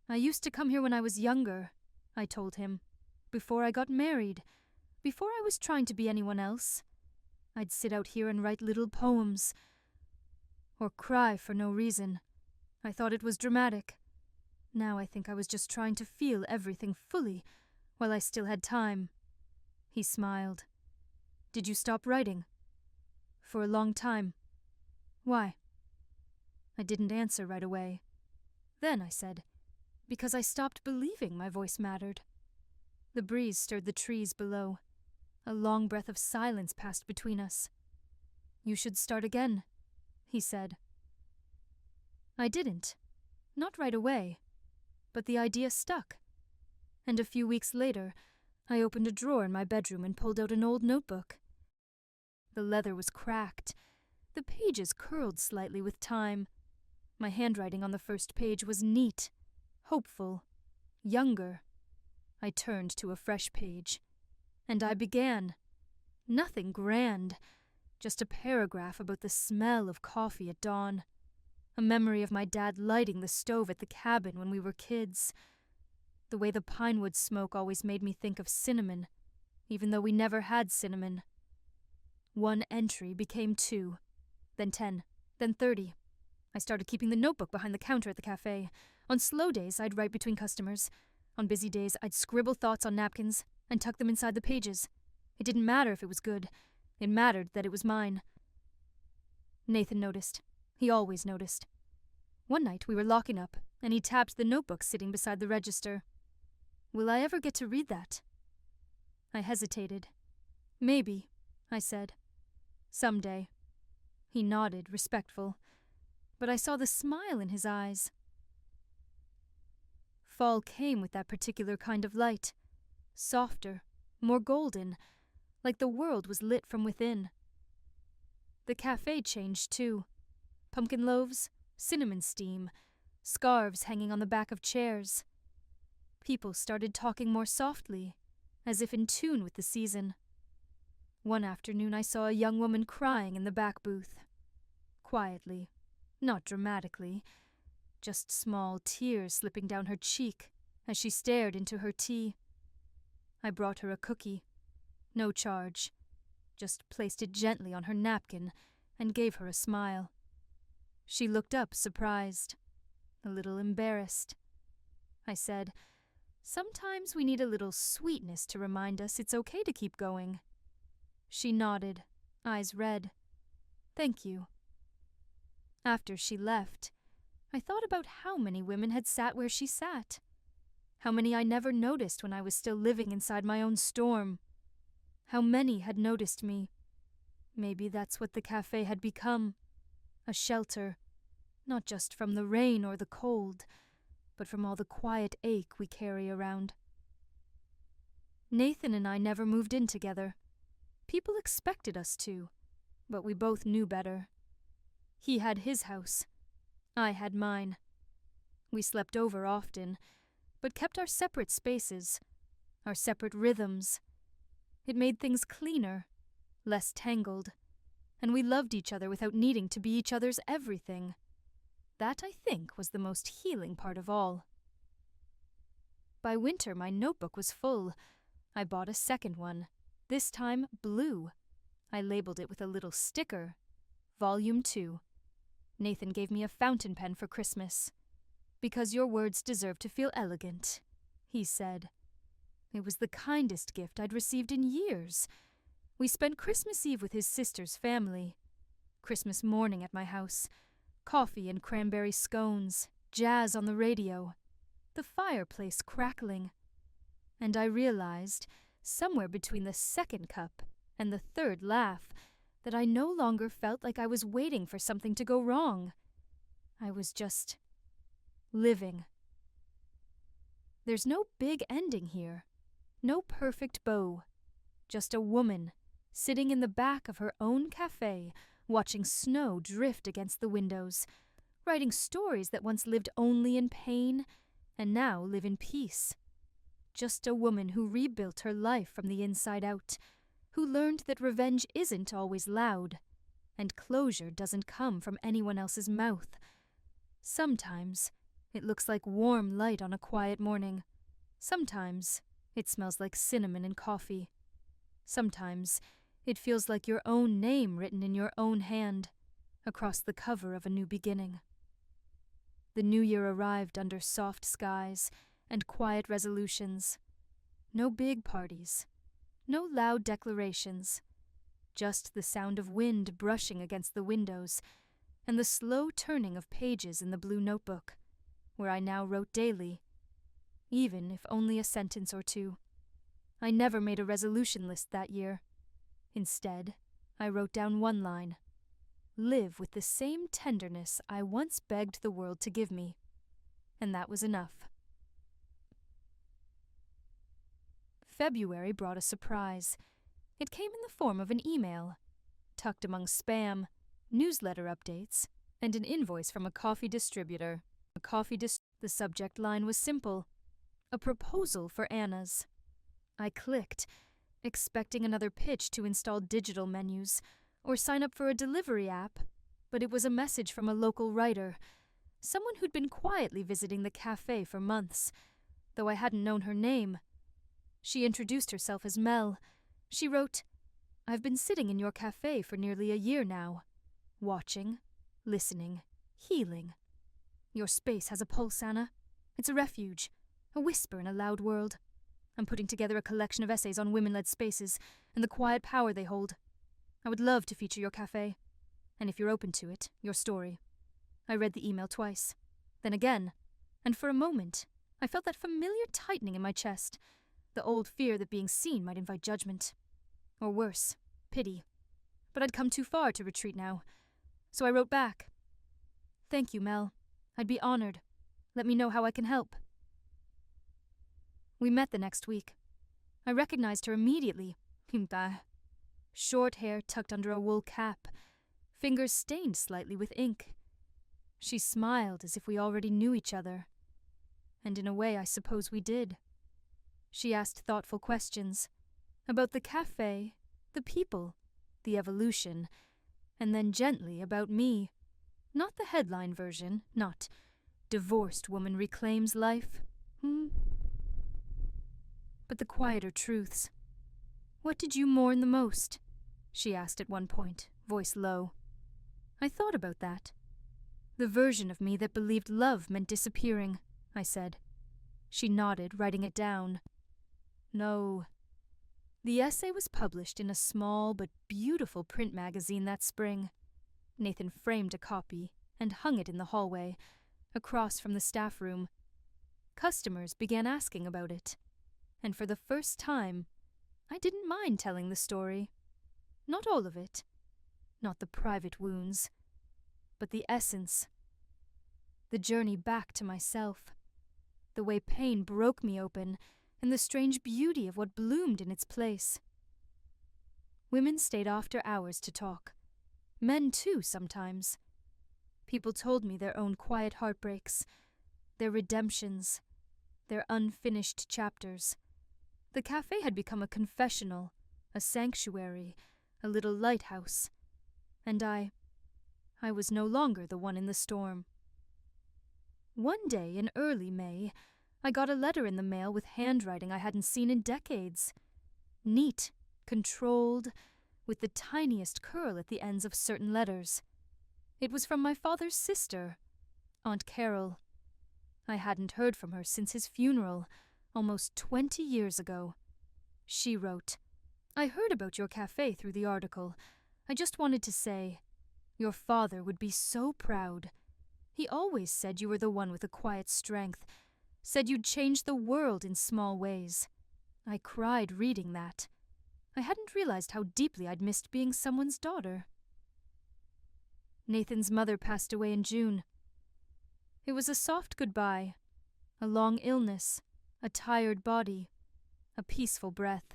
"I used to come here when I was younger," I told him, "before I got married, before I was trying to be anyone else. I'd sit out here and write little poems, or cry for no reason. I thought it was dramatic. Now I think I was just trying to feel everything fully, while I still had time." He smiled. "Did you stop writing?" "For a long time." "Why?" I didn't answer right away. Then I said, "Because I stopped believing my voice mattered." The breeze stirred the trees below. A long breath of silence passed between us. "You should start again," he said. I didn't. Not right away. But the idea stuck. And a few weeks later, I opened a drawer in my bedroom and pulled out an old notebook. The leather was cracked. The pages curled slightly with time. My handwriting on the first page was neat, hopeful, younger. I turned to a fresh page, and I began. Nothing grand, just a paragraph about the smell of coffee at dawn. A memory of my dad lighting the stove at the cabin when we were kids. The way the pine wood smoke always made me think of cinnamon, even though we never had cinnamon. One entry became 2, then 10, then 30. I started keeping the notebook behind the counter at the cafe. On slow days, I'd write between customers. On busy days, I'd scribble thoughts on napkins and tuck them inside the pages. It didn't matter if it was good. It mattered that it was mine. Nathan noticed. He always noticed. One night we were locking up, and he tapped the notebook sitting beside the register. Will I ever get to read that? I hesitated. Maybe, I said. Someday. He nodded, respectful, but I saw the smile in his eyes. Fall came with that particular kind of light. Softer, more golden, like the world was lit from within. The cafe changed too. Pumpkin loaves, cinnamon steam, scarves hanging on the back of chairs. People started talking more softly, as if in tune with the season. One afternoon I saw a young woman crying in the back booth. Quietly, not dramatically, just small tears slipping down her cheek as she stared into her tea. I brought her a cookie. No charge. Just placed it gently on her napkin and gave her a smile. She looked up surprised, a little embarrassed. I said, "Sometimes we need a little sweetness to remind us it's okay to keep going." She nodded, eyes red. "Thank you." After she left, I thought about how many women had sat where she sat. How many I never noticed when I was still living inside my own storm. How many had noticed me. Maybe that's what the cafe had become. A shelter, not just from the rain or the cold, but from all the quiet ache we carry around. Nathan and I never moved in together. People expected us to, but we both knew better. He had his house. I had mine. We slept over often, but kept our separate spaces, our separate rhythms. It made things cleaner, less tangled, and we loved each other without needing to be each other's everything. That, I think, was the most healing part of all. By winter, my notebook was full. I bought a second one, this time blue. I labeled it with a little sticker, Volume 2. Nathan gave me a fountain pen for Christmas. "Because your words deserve to feel elegant," he said. It was the kindest gift I'd received in years. We spent Christmas Eve with his sister's family. Christmas morning at my house. Coffee and cranberry scones, jazz on the radio, the fireplace crackling. And I realized, somewhere between the second cup and the third laugh, that I no longer felt like I was waiting for something to go wrong. I was just living. There's no big ending here, no perfect bow. Just a woman sitting in the back of her own cafe, watching snow drift against the windows, writing stories that once lived only in pain and now live in peace. Just a woman who rebuilt her life from the inside out, who learned that revenge isn't always loud, and closure doesn't come from anyone else's mouth. Sometimes it looks like warm light on a quiet morning. Sometimes it smells like cinnamon and coffee. Sometimes it feels like your own name written in your own hand, across the cover of a new beginning. The new year arrived under soft skies and quiet resolutions. No big parties. No loud declarations, just the sound of wind brushing against the windows and the slow turning of pages in the blue notebook, where I now wrote daily, even if only a sentence or two. I never made a resolution list that year. Instead, I wrote down one line: live with the same tenderness I once begged the world to give me. And that was enough. February brought a surprise. It came in the form of an email, tucked among spam, newsletter updates, and an invoice from a coffee distributor. The subject line was simple: a proposal for Anna's. I clicked, expecting another pitch to install digital menus or sign up for a delivery app, but it was a message from a local writer, someone who'd been quietly visiting the cafe for months, though I hadn't known her name. She introduced herself as Mel. She wrote, "I've been sitting in your cafe for nearly a year now, watching, listening, healing. Your space has a pulse, Anna. It's a refuge, a whisper in a loud world. I'm putting together a collection of essays on women-led spaces and the quiet power they hold. I would love to feature your cafe, and if you're open to it, your story." I read the email twice, then again, and for a moment, I felt that familiar tightening in my chest, the old fear that being seen might invite judgment. Or worse, pity. But I'd come too far to retreat now, so I wrote back. "Thank you, Mel. I'd be honored. Let me know how I can help." We met the next week. I recognized her immediately. Short hair tucked under a wool cap, fingers stained slightly with ink. She smiled as if we already knew each other. And in a way, I suppose we did. She asked thoughtful questions about the cafe, the people, the evolution, and then gently about me. Not the headline version, not "Divorced Woman Reclaims Life," but the quieter truths. "What did you mourn the most?" she asked at one point, voice low. I thought about that. "The version of me that believed love meant disappearing," I said. She nodded, writing it down. "No." The essay was published in a small but beautiful print magazine that spring. Nathan framed a copy and hung it in the hallway, across from the staff room. Customers began asking about it, and for the first time, I didn't mind telling the story. Not all of it, not the private wounds, but the essence. The journey back to myself, the way pain broke me open, and the strange beauty of what bloomed in its place. Women stayed after hours to talk. Men too, sometimes. People told me their own quiet heartbreaks, their redemptions, their unfinished chapters. The cafe had become a confessional, a sanctuary, a little lighthouse. And I was no longer the one in the storm. One day in early May, I got a letter in the mail with handwriting I hadn't seen in decades. Neat, controlled, with the tiniest curl at the ends of certain letters. It was from my father's sister, Aunt Carol. I hadn't heard from her since his funeral, almost 20 years ago. She wrote, "I heard about your cafe through the article. I just wanted to say, your father would be so proud. He always said you were the one with a quiet strength, said you'd change the world in small ways. I cried reading that. I hadn't realized how deeply I'd missed being someone's daughter." Nathan's mother passed away in June. It was a soft goodbye, a long illness, a tired body, a peaceful breath.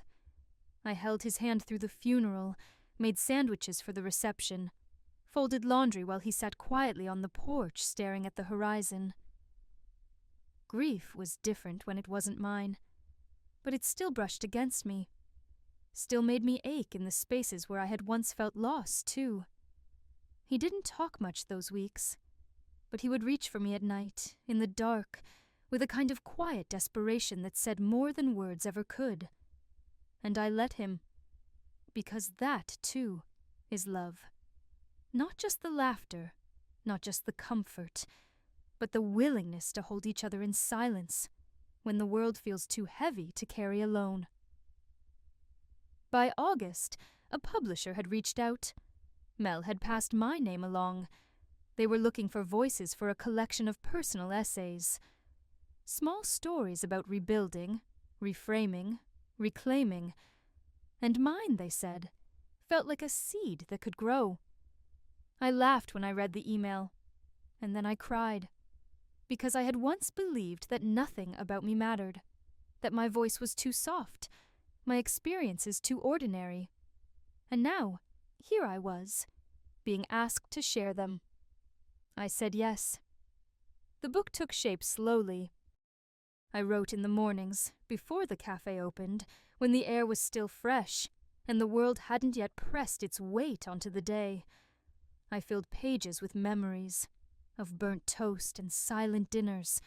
I held his hand through the funeral, made sandwiches for the reception, folded laundry while he sat quietly on the porch staring at the horizon. Grief was different when it wasn't mine, but it still brushed against me, still made me ache in the spaces where I had once felt lost, too. He didn't talk much those weeks, but he would reach for me at night, in the dark, with a kind of quiet desperation that said more than words ever could. And I let him, because that, too, is love. Not just the laughter, not just the comfort, but the willingness to hold each other in silence when the world feels too heavy to carry alone. By August, a publisher had reached out. Mel had passed my name along. They were looking for voices for a collection of personal essays. Small stories about rebuilding, reframing, reclaiming. And mine, they said, felt like a seed that could grow. I laughed when I read the email, and then I cried, because I had once believed that nothing about me mattered, that my voice was too soft, my experiences too ordinary. And now, here I was, being asked to share them. I said yes. The book took shape slowly. I wrote in the mornings, before the cafe opened, when the air was still fresh, and the world hadn't yet pressed its weight onto the day. I filled pages with memories, of burnt toast and silent dinners,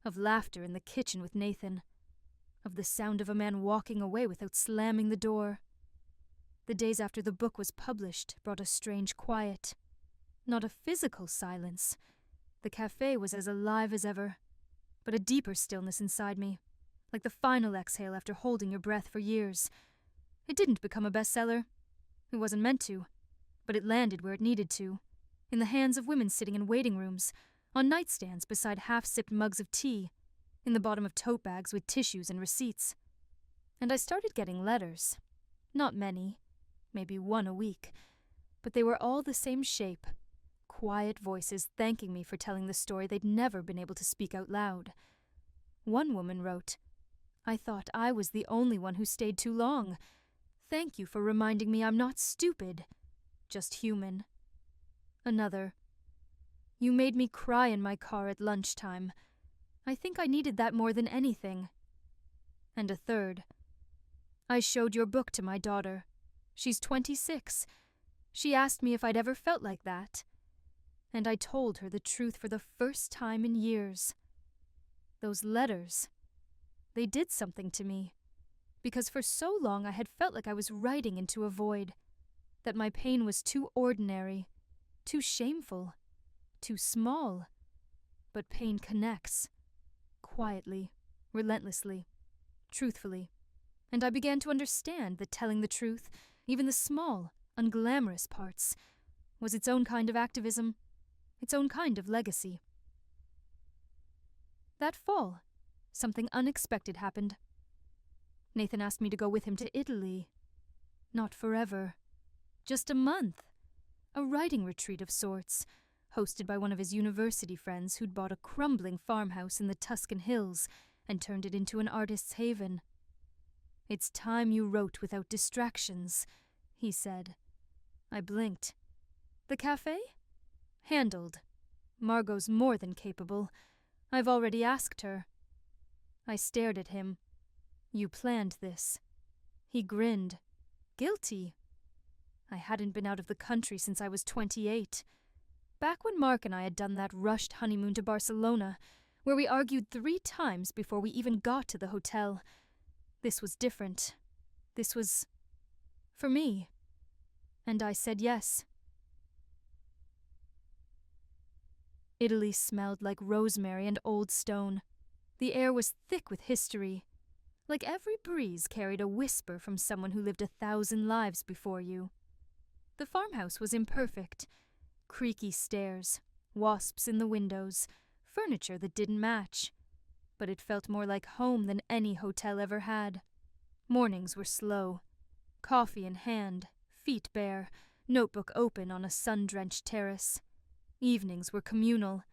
of laughter in the kitchen with Nathan, of the sound of a man walking away without slamming the door. The days after the book was published brought a strange quiet. Not a physical silence. The cafe was as alive as ever, but a deeper stillness inside me, like the final exhale after holding your breath for years. It didn't become a bestseller. It wasn't meant to, but it landed where it needed to, in the hands of women sitting in waiting rooms, on nightstands beside half-sipped mugs of tea, in the bottom of tote bags with tissues and receipts. And I started getting letters. Not many, maybe one a week, but they were all the same shape. Quiet voices thanking me for telling the story they'd never been able to speak out loud. One woman wrote, "I thought I was the only one who stayed too long. Thank you for reminding me I'm not stupid, just human." Another, "You made me cry in my car at lunchtime. I think I needed that more than anything." And a third, "I showed your book to my daughter. She's 26. She asked me if I'd ever felt like that. And I told her the truth for the first time in years. Those letters, they did something to me, because for so long I had felt like I was writing into a void, that my pain was too ordinary, too shameful, too small. But pain connects, quietly, relentlessly, truthfully, and I began to understand that telling the truth, even the small, unglamorous parts, was its own kind of activism, its own kind of legacy. That fall, something unexpected happened. Nathan asked me to go with him to Italy. Not forever. Just a month. A writing retreat of sorts, hosted by one of his university friends who'd bought a crumbling farmhouse in the Tuscan hills and turned it into an artist's haven. "It's time you wrote without distractions," he said. I blinked. "The cafe?" "Handled. Margot's more than capable. I've already asked her." I stared at him. "You planned this." He grinned. "Guilty." I hadn't been out of the country since I was 28. Back when Mark and I had done that rushed honeymoon to Barcelona, where we argued 3 times before we even got to the hotel. This was different. This was for me. And I said yes. Italy smelled like rosemary and old stone. The air was thick with history. Like every breeze carried a whisper from someone who lived 1,000 lives before you. The farmhouse was imperfect. Creaky stairs, wasps in the windows, furniture that didn't match. But it felt more like home than any hotel ever had. Mornings were slow. Coffee in hand, feet bare, notebook open on a sun-drenched terrace. Evenings were communal.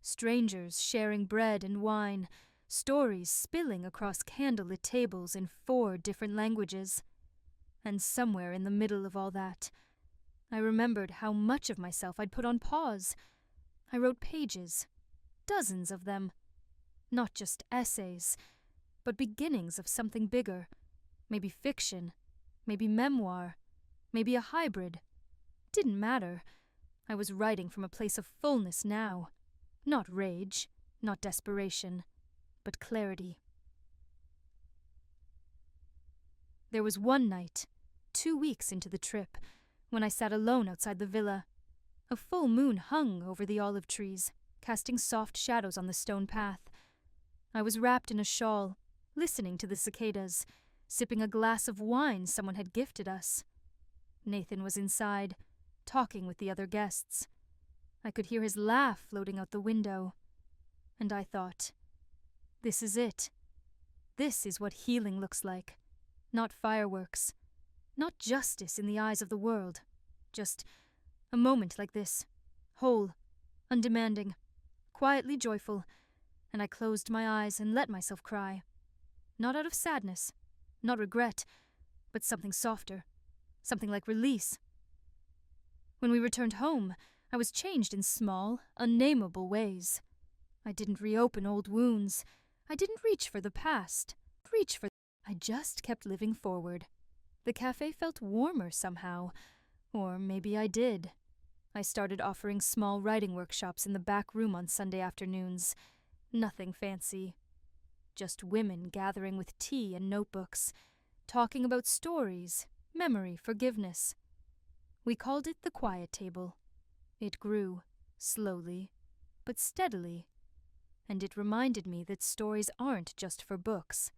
Strangers sharing bread and wine, stories spilling across candlelit tables in 4 different languages. And somewhere in the middle of all that, I remembered how much of myself I'd put on pause. I wrote pages, dozens of them. Not just essays, but beginnings of something bigger. Maybe fiction, maybe memoir, maybe a hybrid. Didn't matter. I was writing from a place of fullness now. Not rage, not desperation, but clarity. There was one night, 2 weeks into the trip, when I sat alone outside the villa. A full moon hung over the olive trees, casting soft shadows on the stone path. I was wrapped in a shawl, listening to the cicadas, sipping a glass of wine someone had gifted us. Nathan was inside, talking with the other guests. I could hear his laugh floating out the window. And I thought, this is it. This is what healing looks like. Not fireworks. Not justice in the eyes of the world. Just a moment like this. Whole, undemanding, quietly joyful. And I closed my eyes and let myself cry. Not out of sadness, not regret, but something softer. Something like release. When we returned home, I was changed in small, unnameable ways. I didn't reopen old wounds. I didn't reach for the past. I just kept living forward. The cafe felt warmer somehow. Or maybe I did. I started offering small writing workshops in the back room on Sunday afternoons. Nothing fancy. Just women gathering with tea and notebooks, talking about stories, memory, forgiveness. We called it the Quiet Table. It grew, slowly, but steadily. And it reminded me that stories aren't just for books.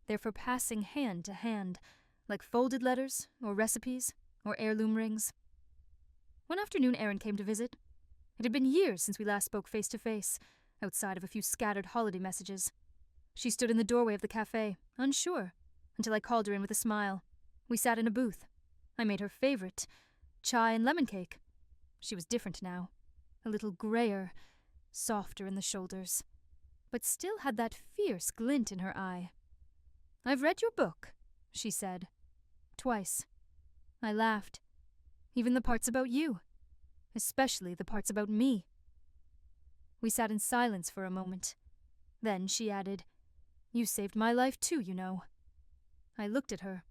They're for passing hand to hand, like folded letters, or recipes, or heirloom rings. One afternoon, Erin came to visit. It had been years since we last spoke face to face, outside of a few scattered holiday messages. She stood in the doorway of the cafe, unsure, until I called her in with a smile. We sat in a booth. I made her favorite, chai and lemon cake. She was different now, a little grayer, softer in the shoulders, but still had that fierce glint in her eye. "I've read your book," she said. Twice. I laughed. Even the parts about you. Especially the parts about me. We sat in silence for a moment. Then she added, "You saved my life too, you know." I looked at her.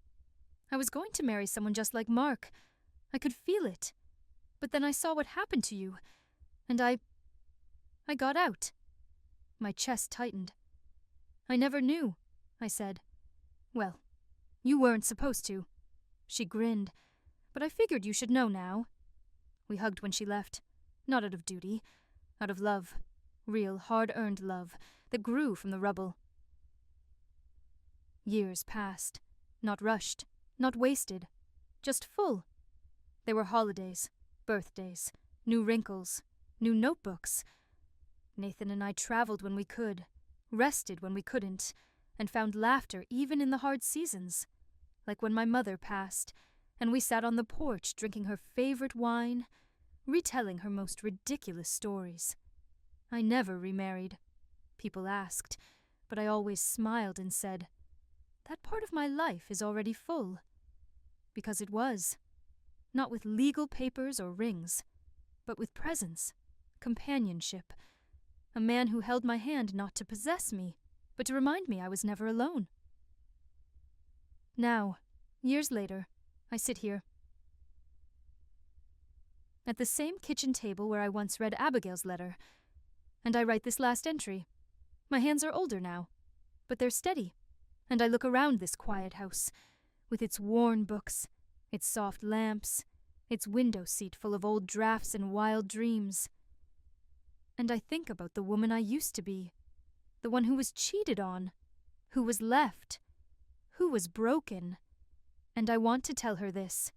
I was going to marry someone just like Mark. I could feel it. But then I saw what happened to you, and I got out. My chest tightened. "I never knew," I said. "Well, you weren't supposed to." She grinned. "But I figured you should know now." We hugged when she left. Not out of duty. Out of love. Real, hard-earned love that grew from the rubble. Years passed. Not rushed. Not wasted. Just full. There were holidays. Birthdays. New wrinkles. New notebooks. Nathan and I traveled when we could. Rested when we couldn't. And found laughter even in the hard seasons. Like when my mother passed, and we sat on the porch drinking her favorite wine, retelling her most ridiculous stories. I never remarried. People asked, but I always smiled and said, "That part of my life is already full." Because it was. Not with legal papers or rings, but with presence, companionship. A man who held my hand not to possess me, but to remind me I was never alone. Now, years later, I sit here. At the same kitchen table where I once read Abigail's letter, and I write this last entry. My hands are older now, but they're steady, and I look around this quiet house, with its worn books, its soft lamps, its window seat full of old drafts and wild dreams. And I think about the woman I used to be, the one who was cheated on, who was left, who was broken. And I want to tell her this.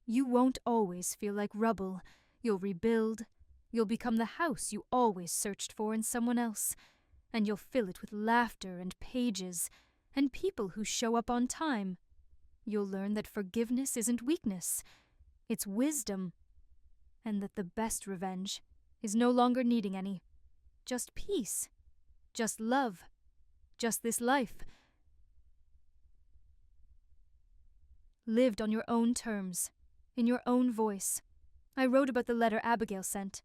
You won't always feel like rubble. You'll rebuild. You'll become the house you always searched for in someone else. And you'll fill it with laughter and pages and people who show up on time. You'll learn that forgiveness isn't weakness. It's wisdom. And that the best revenge is no longer needing any. Just peace. Just love. Just this life. Lived on your own terms. In your own voice. I wrote about the letter Abigail sent.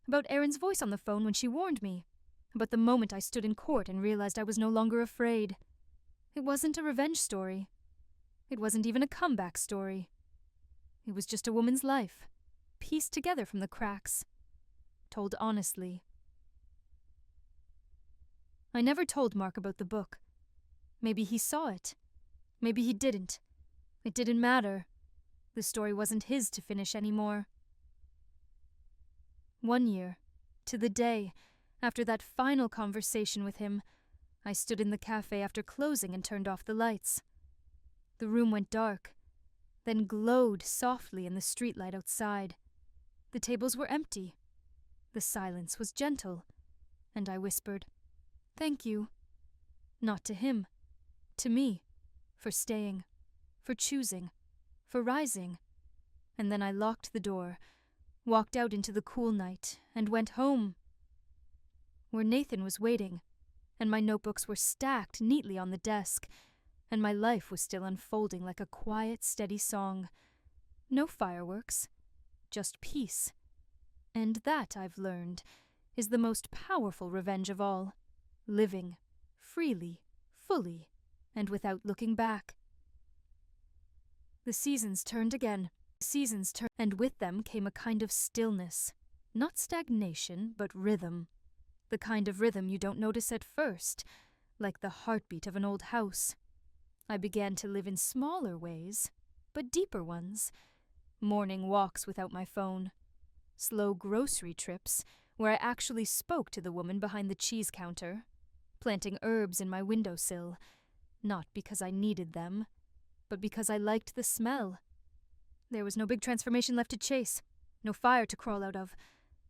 About Erin's voice on the phone when she warned me. About the moment I stood in court and realized I was no longer afraid. It wasn't a revenge story. It wasn't even a comeback story. It was just a woman's life, pieced together from the cracks, told honestly. I never told Mark about the book. Maybe he saw it. Maybe he didn't. It didn't matter. The story wasn't his to finish anymore. 1 year, to the day, after that final conversation with him, I stood in the cafe after closing and turned off the lights. The room went dark, then glowed softly in the streetlight outside. The tables were empty. The silence was gentle, and I whispered, "Thank you." Not to him, to me, for staying, for choosing, for rising. And then I locked the door, walked out into the cool night, and went home, where Nathan was waiting, and my notebooks were stacked neatly on the desk, and my life was still unfolding like a quiet, steady song. No fireworks, just peace. And that, I've learned, is the most powerful revenge of all. Living, freely, fully, and without looking back. The seasons turned again. And with them came a kind of stillness. Not stagnation, but rhythm. The kind of rhythm you don't notice at first, like the heartbeat of an old house. I began to live in smaller ways, but deeper ones. Morning walks without my phone. Slow grocery trips, where I actually spoke to the woman behind the cheese counter. Planting herbs in my windowsill, not because I needed them, but because I liked the smell. There was no big transformation left to chase, no fire to crawl out of,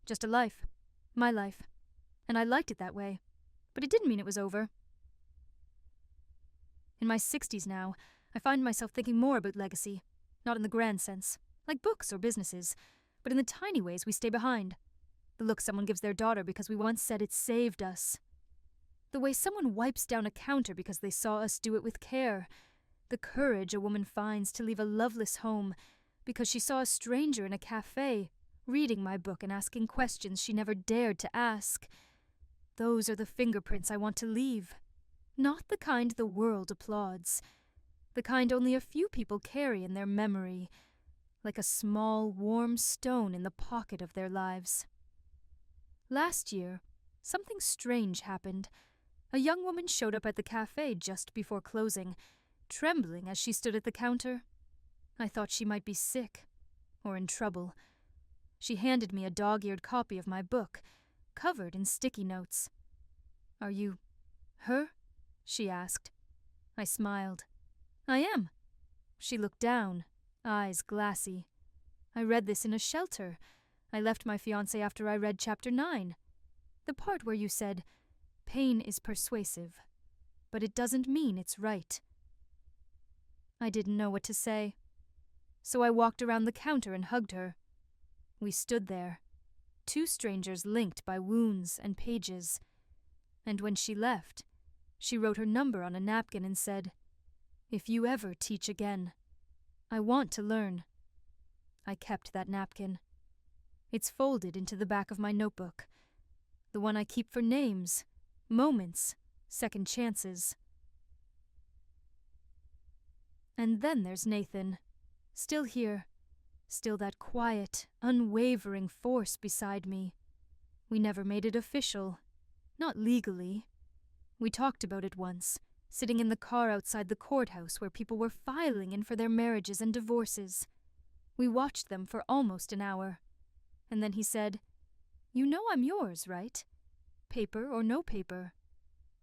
just a life, my life, and I liked it that way, but it didn't mean it was over. In my 60s now, I find myself thinking more about legacy, not in the grand sense, like books or businesses, but in the tiny ways we stay behind. The look someone gives their daughter because we once said it saved us. The way someone wipes down a counter because they saw us do it with care. The courage a woman finds to leave a loveless home because she saw a stranger in a cafe, reading my book and asking questions she never dared to ask. Those are the fingerprints I want to leave. Not the kind the world applauds. The kind only a few people carry in their memory, like a small, warm stone in the pocket of their lives. Last year, something strange happened. A young woman showed up at the cafe just before closing, trembling as she stood at the counter. I thought she might be sick, or in trouble. She handed me a dog-eared copy of my book, covered in sticky notes. "Are you her?" she asked. I smiled. "I am." She looked down, eyes glassy. "I read this in a shelter. I left my fiancé after I read chapter 9. The part where you said, 'Pain is persuasive, but it doesn't mean it's right.'" I didn't know what to say, so I walked around the counter and hugged her. We stood there, two strangers linked by wounds and pages. And when she left, she wrote her number on a napkin and said, "If you ever teach again, I want to learn." I kept that napkin. It's folded into the back of my notebook, the one I keep for names, moments, second chances. And then there's Nathan, still here, still that quiet, unwavering force beside me. We never made it official, not legally. We talked about it once, sitting in the car outside the courthouse where people were filing in for their marriages and divorces. We watched them for almost an hour. And then he said, "You know I'm yours, right? Paper or no paper?"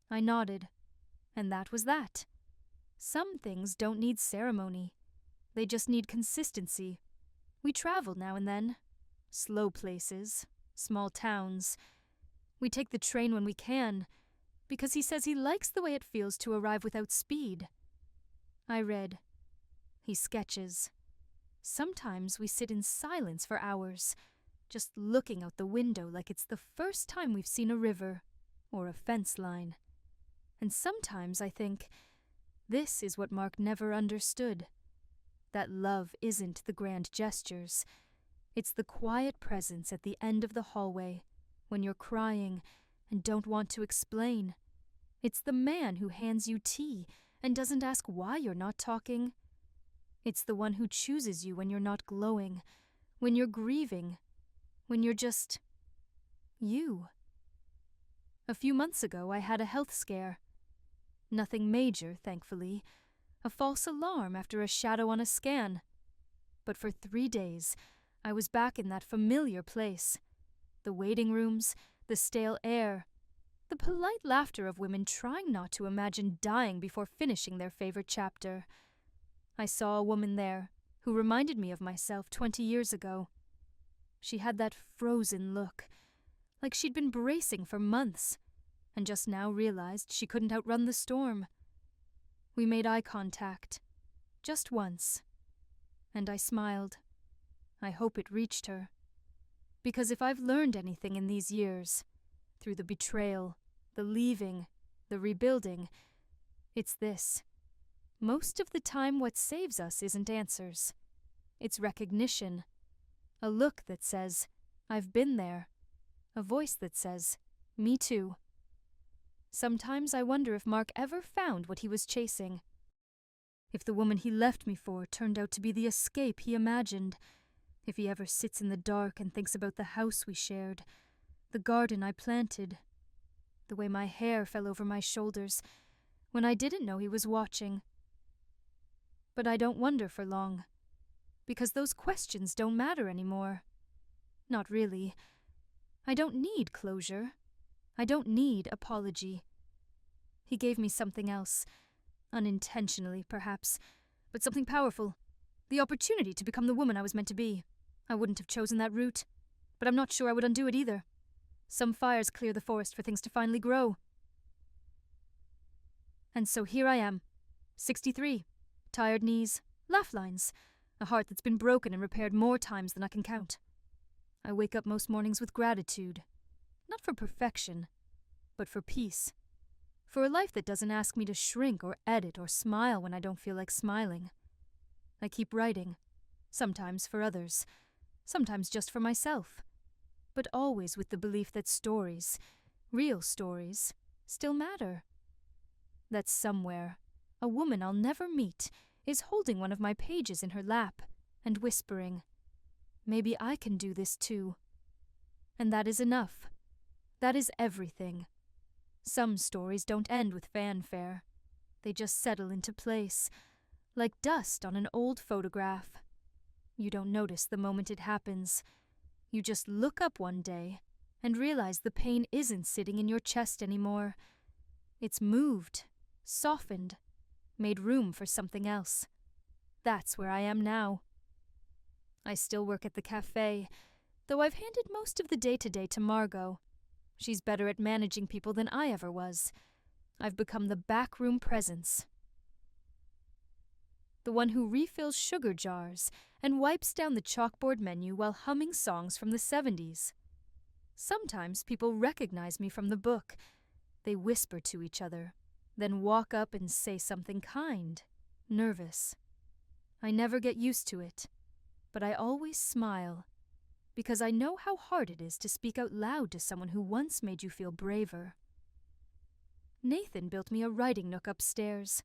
I nodded, and that was that. Some things don't need ceremony. They just need consistency. We travel now and then. Slow places, small towns. We take the train when we can, because he says he likes the way it feels to arrive without speed. I read. He sketches. Sometimes we sit in silence for hours, just looking out the window like it's the first time we've seen a river or a fence line. And sometimes I think, this is what Mark never understood. That love isn't the grand gestures. It's the quiet presence at the end of the hallway, when you're crying and don't want to explain. It's the man who hands you tea and doesn't ask why you're not talking. It's the one who chooses you when you're not glowing, when you're grieving, when you're just you. A few months ago, I had a health scare. Nothing major, thankfully. A false alarm after a shadow on a scan. But for 3 days, I was back in that familiar place. The waiting rooms, the stale air, the polite laughter of women trying not to imagine dying before finishing their favorite chapter. I saw a woman there who reminded me of myself 20 years ago. She had that frozen look, like she'd been bracing for months, and just now realized she couldn't outrun the storm. We made eye contact, just once, and I smiled. I hope it reached her. Because if I've learned anything in these years, through the betrayal, the leaving, the rebuilding, it's this. Most of the time what saves us isn't answers. It's recognition. A look that says, I've been there. A voice that says, "Me too." Sometimes I wonder if Mark ever found what he was chasing. If the woman he left me for turned out to be the escape he imagined. If he ever sits in the dark and thinks about the house we shared, the garden I planted, the way my hair fell over my shoulders when I didn't know he was watching. But I don't wonder for long, because those questions don't matter anymore. Not really. I don't need closure. I don't need apology. He gave me something else, unintentionally perhaps, but something powerful. The opportunity to become the woman I was meant to be. I wouldn't have chosen that route, but I'm not sure I would undo it either. Some fires clear the forest for things to finally grow. And so here I am, 63, tired knees, laugh lines, a heart that's been broken and repaired more times than I can count. I wake up most mornings with gratitude, not for perfection, but for peace. For a life that doesn't ask me to shrink or edit or smile when I don't feel like smiling. I keep writing, sometimes for others, sometimes just for myself, but always with the belief that stories, real stories, still matter. That somewhere, a woman I'll never meet is holding one of my pages in her lap and whispering, "Maybe I can do this too." And that is enough. That is everything. Some stories don't end with fanfare. They just settle into place, like dust on an old photograph. You don't notice the moment it happens. You just look up one day and realize the pain isn't sitting in your chest anymore. It's moved, softened, made room for something else. That's where I am now. I still work at the cafe, though I've handed most of the day-to-day to Margot. She's better at managing people than I ever was. I've become the backroom presence. The one who refills sugar jars and wipes down the chalkboard menu while humming songs from the 70s. Sometimes people recognize me from the book. They whisper to each other, then walk up and say something kind, nervous. I never get used to it, but I always smile, because I know how hard it is to speak out loud to someone who once made you feel braver. Nathan built me a writing nook upstairs,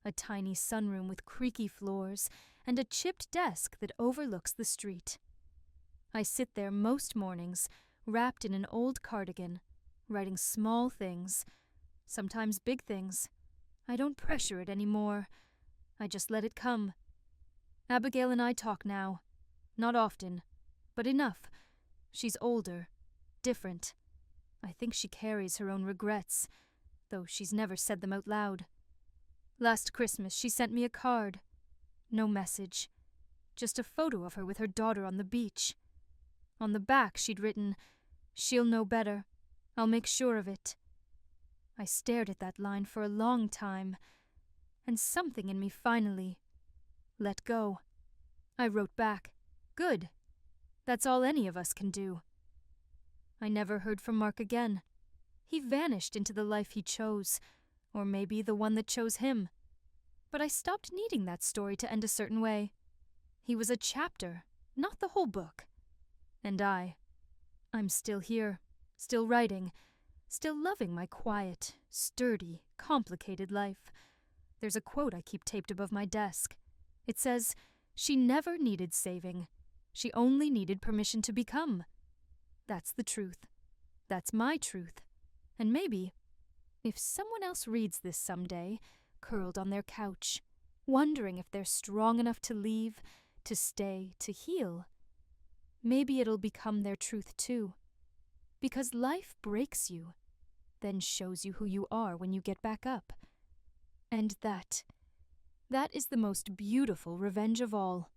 a tiny sunroom with creaky floors and a chipped desk that overlooks the street. I sit there most mornings, wrapped in an old cardigan, writing small things, sometimes big things. I don't pressure it anymore. I just let it come. Abigail and I talk now. Not often, but enough. She's older, different. I think she carries her own regrets, though she's never said them out loud. Last Christmas she sent me a card. No message. Just a photo of her with her daughter on the beach. On the back she'd written, "She'll know better. I'll make sure of it." I stared at that line for a long time, and something in me finally let go. I wrote back, "Good. That's all any of us can do." I never heard from Mark again. He vanished into the life he chose, or maybe the one that chose him. But I stopped needing that story to end a certain way. He was a chapter, not the whole book. And I'm still here, still writing, still loving my quiet, sturdy, complicated life. There's a quote I keep taped above my desk. It says, "She never needed saving. She only needed permission to become." That's the truth. That's my truth. And maybe, if someone else reads this someday, curled on their couch, wondering if they're strong enough to leave, to stay, to heal, maybe it'll become their truth too. Because life breaks you, then shows you who you are when you get back up. And that is the most beautiful revenge of all.